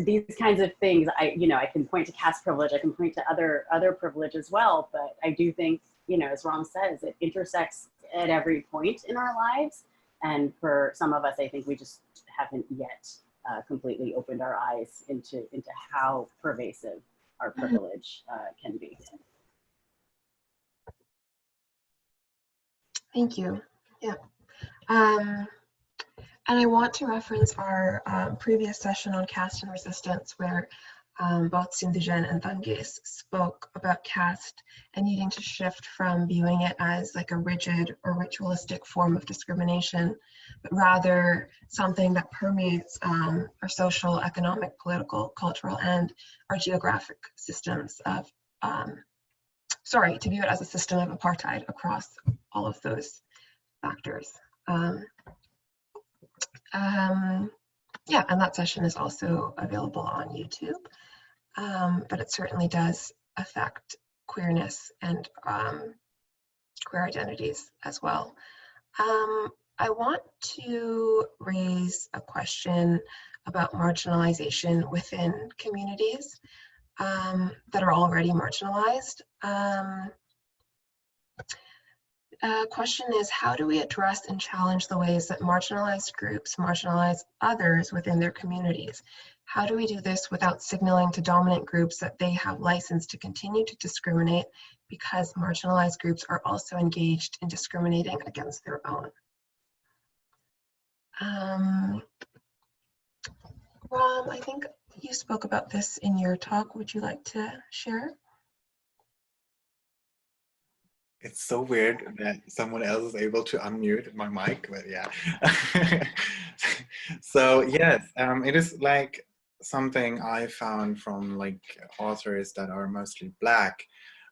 These kinds of things, I can point to caste privilege, I can point to other privilege as well, but I do think, as Ram says, it intersects at every point in our lives. And for some of us, I think we just haven't yet completely opened our eyes into how pervasive our privilege can be. Thank you. Yeah. And I want to reference our previous session on caste and resistance, where both Sindhujan and Thangis spoke about caste and needing to shift from viewing it as like a rigid or ritualistic form of discrimination, but rather something that permeates our social, economic, political, cultural, and our geographic systems of, to view it as a system of apartheid across all of those factors. Yeah, and that session is also available on YouTube, but it certainly does affect queerness and queer identities as well. I want to raise a question about marginalization within communities that are already marginalized. Question is, how do we address and challenge the ways that marginalized groups marginalize others within their communities? How do we do this without signaling to dominant groups that they have license to continue to discriminate because marginalized groups are also engaged in discriminating against their own? Ram, I think you spoke about this in your talk. Would you like to share? It's so weird that someone else is able to unmute my mic, but yeah. So yes, it is like something I found from like authors that are mostly Black.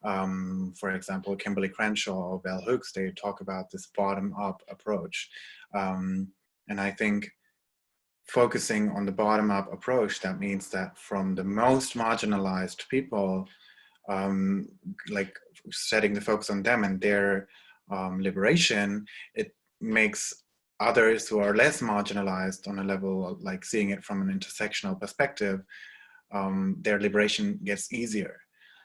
For example, Kimberly Crenshaw or Bell Hooks, they talk about this bottom-up approach. And I think focusing on the bottom-up approach, that means that from the most marginalized people, like setting the focus on them and their liberation, it makes others who are less marginalized on a level, like seeing it from an intersectional perspective, their liberation gets easier.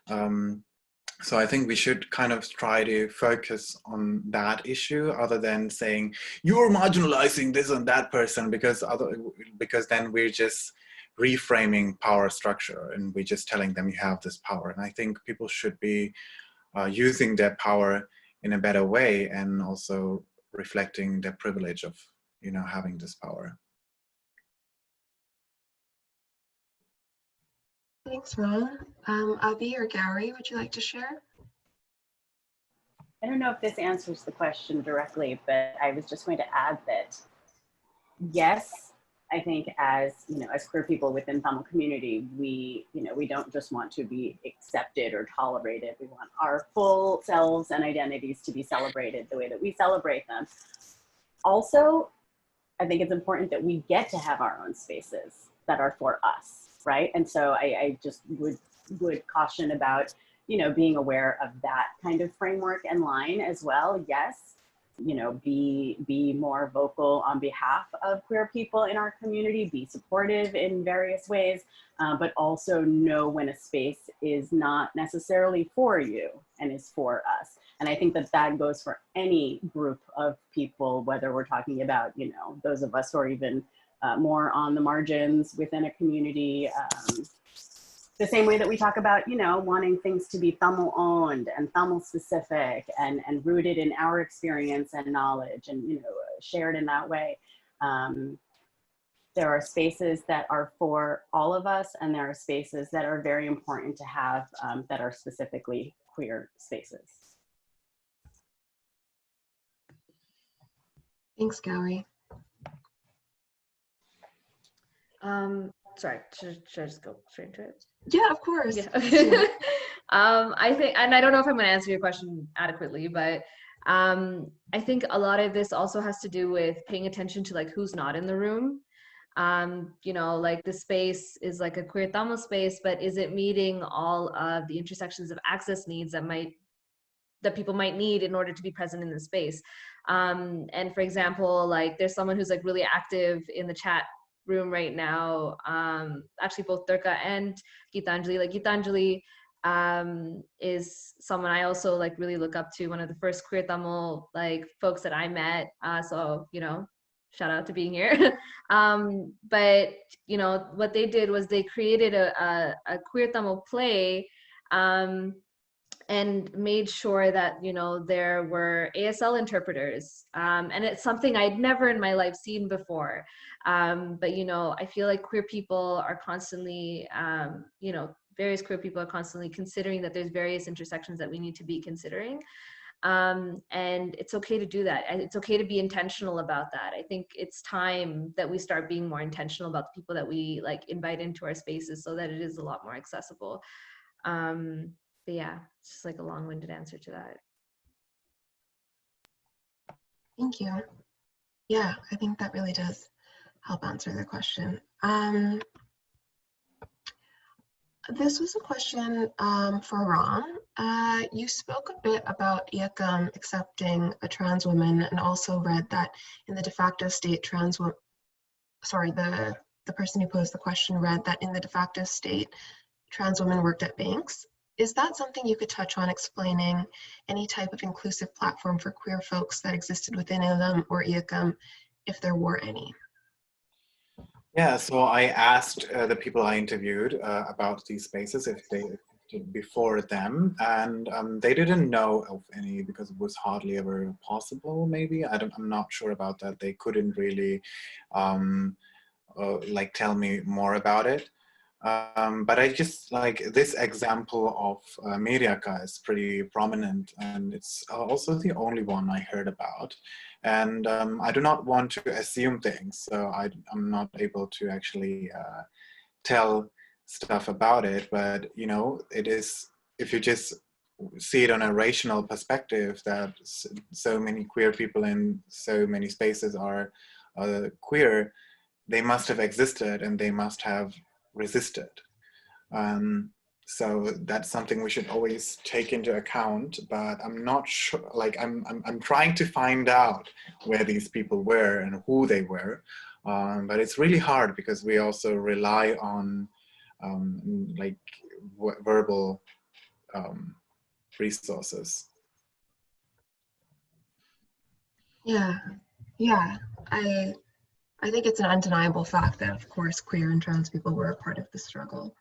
So I think we should kind of try to focus on that issue, other than saying you're marginalizing this and that person, because then we're just reframing power structure and we're just telling them you have this power. And I think people should be using their power in a better way and also reflecting their privilege of, having this power. Thanks, Ron. Abhi or Gowri, would you like to share? I don't know if this answers the question directly, but I was just going to add that, yes, I think as queer people within Tamil community, we don't just want to be accepted or tolerated. We want our full selves and identities to be celebrated the way that we celebrate them. Also, I think it's important that we get to have our own spaces that are for us, right? And so I just would caution about, being aware of that kind of framework and line as well. Yes, be more vocal on behalf of queer people in our community, be supportive in various ways, but also know when a space is not necessarily for you and is for us. And I think that goes for any group of people, whether we're talking about, those of us who are even more on the margins within a community. The same way that we talk about, you know, wanting things to be Tamil owned and Tamil specific and rooted in our experience and knowledge and, you know, shared in that way. There are spaces that are for all of us, and there are spaces that are very important to have that are specifically queer spaces. Thanks, Gowri. Sorry, should I just go straight into it? Yeah, of course. Yeah. Okay. I think, and I don't know if I'm going to answer your question adequately, but I think a lot of this also has to do with paying attention to like who's not in the room. You know, like the space is like a queer Tamil space, but is it meeting all of the intersections of access needs that people might need in order to be present in the space? And for example, like there's someone who's like really active in the chat room right now, actually both Durga and Gitanjali. Like Gitanjali is someone I also like really look up to, one of the first queer Tamil like folks that I met, so you know, shout out to being here. But you know, what they did was they created a queer Tamil play and made sure that, you know, there were ASL interpreters. And it's something I'd never in my life seen before. But, you know, I feel like queer people are constantly, you know, various queer people are constantly considering that there's various intersections that we need to be considering. And it's okay to do that. And it's okay to be intentional about that. I think it's time that we start being more intentional about the people that we like invite into our spaces so that it is a lot more accessible. But yeah, it's just like a long-winded answer to that. Thank you. Yeah, I think that really does help answer the question. This was a question for Ram. You spoke a bit about IACM accepting a trans woman and also read that in the de facto state trans woman, sorry, the person who posed the question read that in the de facto state trans women worked at banks. Is that something you could touch on, explaining any type of inclusive platform for queer folks that existed within ILM or IACM, if there were any? Yeah, so I asked the people I interviewed about these spaces if they existed before them, and they didn't know of any because it was hardly ever possible. Maybe I'm not sure about that. They couldn't really like tell me more about it. But I just like this example of Miriaka is pretty prominent, and it's also the only one I heard about. And I do not want to assume things, so I'm not able to actually tell stuff about it. But you know, it is, if you just see it on a rational perspective, that so many queer people in so many spaces are queer, they must have existed and they must have resisted. So that's something we should always take into account, but I'm not sure, like I'm trying to find out where these people were and who they were, but it's really hard because we also rely on like verbal resources. Yeah, I think it's an undeniable fact that, of course, queer and trans people were a part of the struggle.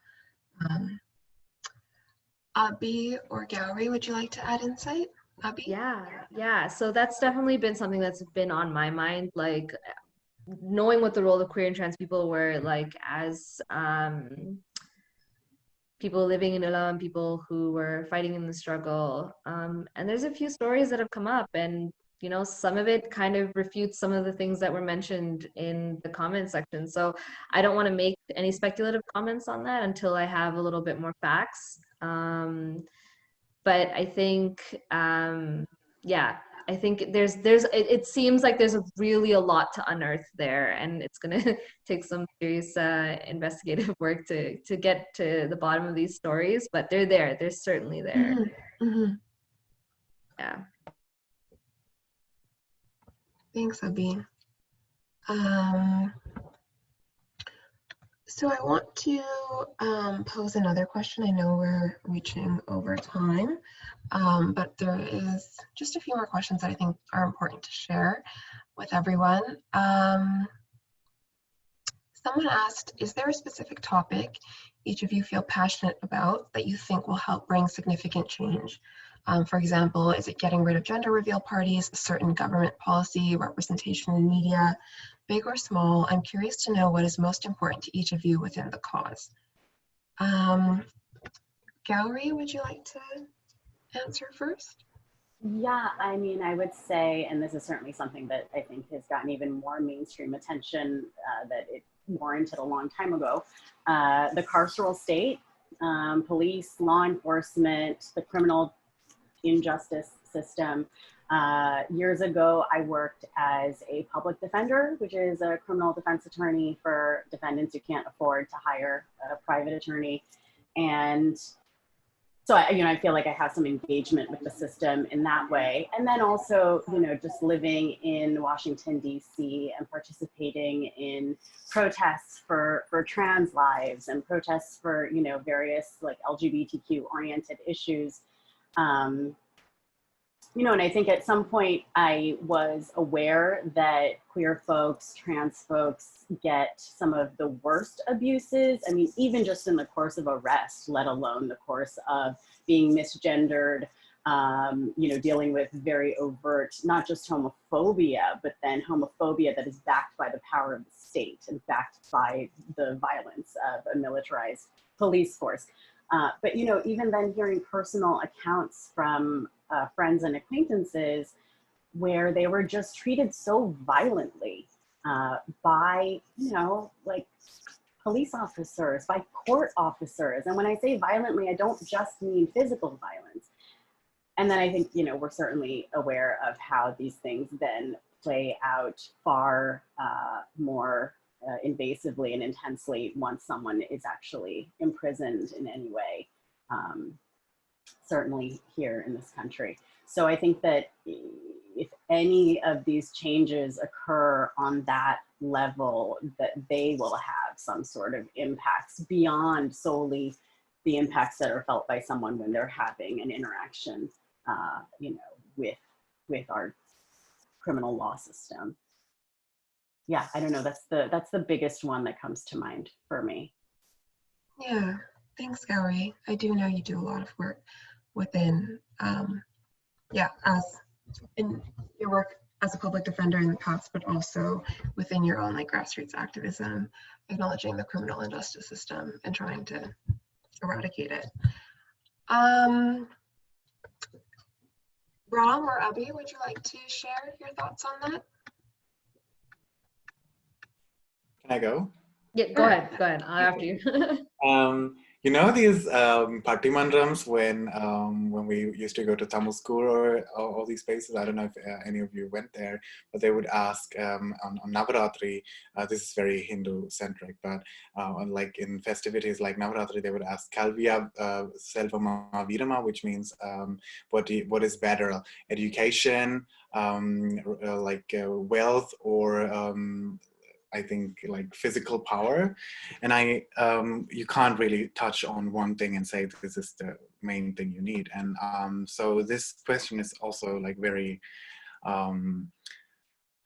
Abhi or Gowri, would you like to add insight? Abhi? Yeah. So that's definitely been something that's been on my mind, like knowing what the role of queer and trans people were, like as people living in Ulla and people who were fighting in the struggle. And there's a few stories that have come up, and you know, some of it kind of refutes some of the things that were mentioned in the comment section. So I don't want to make any speculative comments on that until I have a little bit more facts. But I think, yeah, I think it seems like there's really a lot to unearth there, and it's gonna take some serious investigative work to get to the bottom of these stories, but they're there. They're certainly there. Mm-hmm. Mm-hmm. Yeah. Thanks, Abhi. So I want to pose another question. I know we're reaching over time, but there is just a few more questions that I think are important to share with everyone. Someone asked, is there a specific topic each of you feel passionate about that you think will help bring significant change. For example, is it getting rid of gender reveal parties, a certain government policy, representation in media, big or small? I'm curious to know what is most important to each of you within the cause. Gowri, would you like to answer first? Yeah, I mean, I would say, and this is certainly something that I think has gotten even more mainstream attention that it warranted a long time ago, the carceral state, police, law enforcement, the criminal injustice system. Years ago, I worked as a public defender, which is a criminal defense attorney for defendants who can't afford to hire a private attorney. And so I feel like I have some engagement with the system in that way. And then also, just living in Washington, D.C. and participating in protests for trans lives and protests for, various like LGBTQ oriented issues. And I think at some point I was aware that queer folks, trans folks get some of the worst abuses. I mean, even just in the course of arrest, let alone the course of being misgendered, dealing with very overt, not just homophobia, but then homophobia that is backed by the power of the state and backed by the violence of a militarized police force. But even then hearing personal accounts from friends and acquaintances where they were just treated so violently by, like police officers, by court officers. And when I say violently, I don't just mean physical violence. And then I think, we're certainly aware of how these things then play out far more invasively and intensely once someone is actually imprisoned in any way. Certainly here in this country. So I think that if any of these changes occur on that level, that they will have some sort of impacts beyond solely the impacts that are felt by someone when they're having an interaction, with our criminal law system. Yeah, I don't know. That's the biggest one that comes to mind for me. Yeah, thanks, Gowri. I do know you do a lot of work within, as in your work as a public defender in the past, but also within your own grassroots activism, acknowledging the criminal injustice system and trying to eradicate it. Ram or Abhi, would you like to share your thoughts on that? Can I go? Yeah, go ahead. I'll after you. These Pattimandrams when we used to go to Tamil school or all these places. I don't know if any of you went there, but they would ask on Navaratri. This is very Hindu-centric, but like in festivities like Navaratri, they would ask Kalviya Selvama Virama, which means what is better, education, wealth, or I think like physical power. And you can't really touch on one thing and say this is the main thing you need. And so this question is also very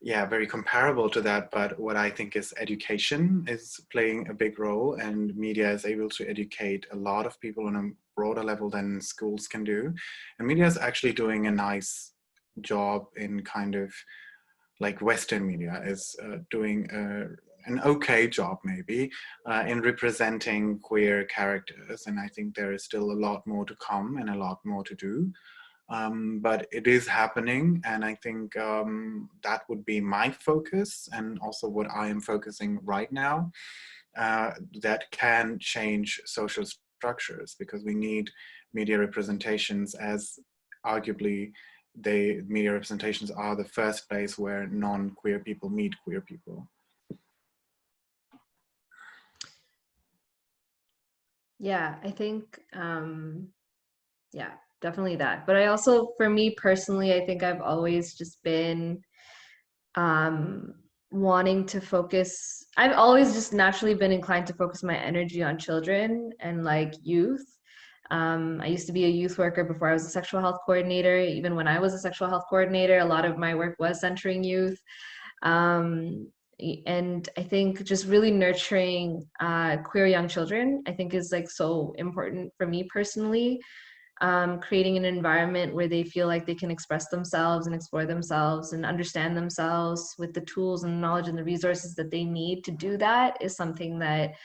very comparable to that. But what I think is education is playing a big role, and media is able to educate a lot of people on a broader level than schools can do. And media is actually doing a nice job in kind of Western media is doing an okay job maybe in representing queer characters. And I think there is still a lot more to come and a lot more to do. But it is happening, and I think that would be my focus, and also what I am focusing right now, that can change social structures, because we need media representations, as arguably media representations are the first place where non-queer people meet queer people. Yeah, I think, definitely that. But I also, for me personally, I think I've always just been wanting to focus. I've always just naturally been inclined to focus my energy on children and youth. I used to be a youth worker before I was a sexual health coordinator. Even when I was a sexual health coordinator, a lot of my work was centering youth. And I think just really nurturing queer young children, I think, is like so important for me personally. Creating an environment where they feel like they can express themselves and explore themselves and understand themselves with the tools and knowledge and the resources that they need to do that is something that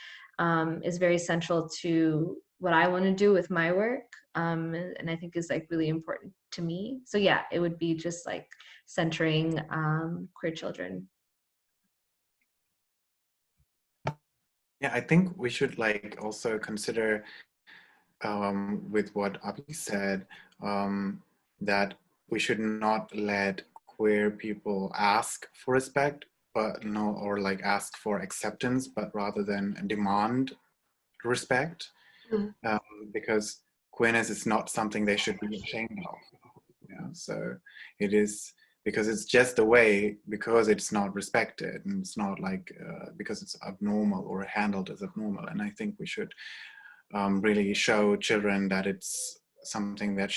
is very central to what I want to do with my work, and I think is like really important to me. So yeah, it would be just like centering queer children. Yeah, I think we should like also consider with what Abhi said, that we should not let queer people ask for respect, but no, or like ask for acceptance, but rather than demand respect, because queerness is not something they should be ashamed of. Yeah, so it is because it's just a way, because it's not respected, and it's not like because it's abnormal or handled as abnormal. And I think we should really show children that it's something that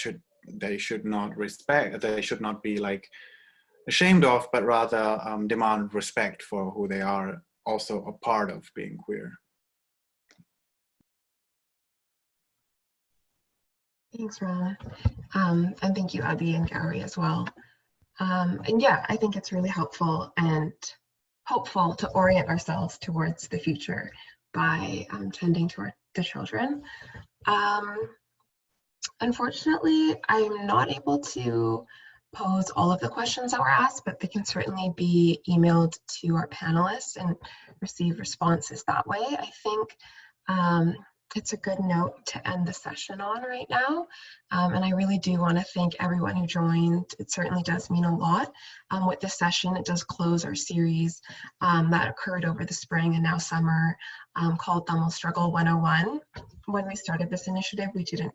they should not respect, they should not be like ashamed of, but rather demand respect for who they are, also a part of being queer. Thanks, Ron. And thank you, Abhi and Gowri, as well. And yeah, I think it's really helpful and hopeful to orient ourselves towards the future by tending to the children. Unfortunately, I'm not able to pose all of the questions that were asked, but they can certainly be emailed to our panelists and receive responses that way. I think it's a good note to end the session on right now. And I really do want to thank everyone who joined. It certainly does mean a lot. With this session, it does close our series that occurred over the spring and now summer called Tamil Struggle 101. When we started this initiative, we didn't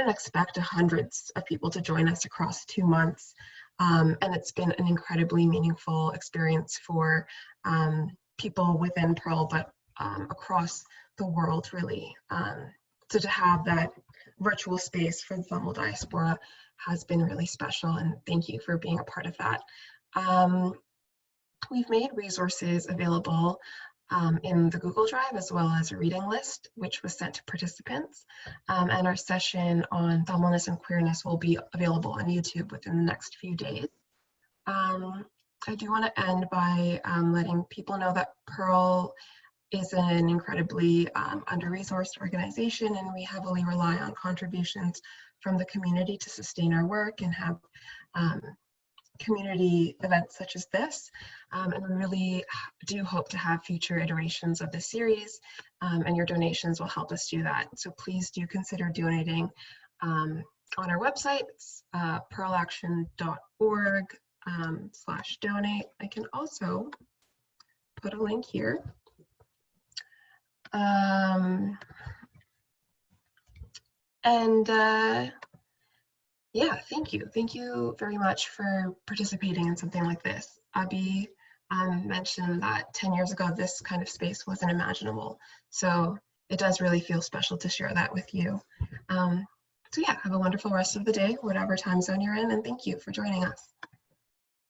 expect hundreds of people to join us across 2 months. And it's been an incredibly meaningful experience for people within Pearl, but across the world, really. So to have that virtual space for the Tamil diaspora has been really special, and thank you for being a part of that. We've made resources available in the Google Drive, as well as a reading list, which was sent to participants. And our session on Tamilness and queerness will be available on YouTube within the next few days. I do want to end by letting people know that Pearl is an incredibly under-resourced organization, and we heavily rely on contributions from the community to sustain our work and have community events such as this. And we really do hope to have future iterations of this series, and your donations will help us do that. So please do consider donating on our website, pearlaction.org/donate. I can also put a link here. Yeah, thank you. Thank you very much for participating in something like this. Abhi mentioned that 10 years ago, this kind of space wasn't imaginable. So it does really feel special to share that with you. So yeah, have a wonderful rest of the day, whatever time zone you're in, and thank you for joining us.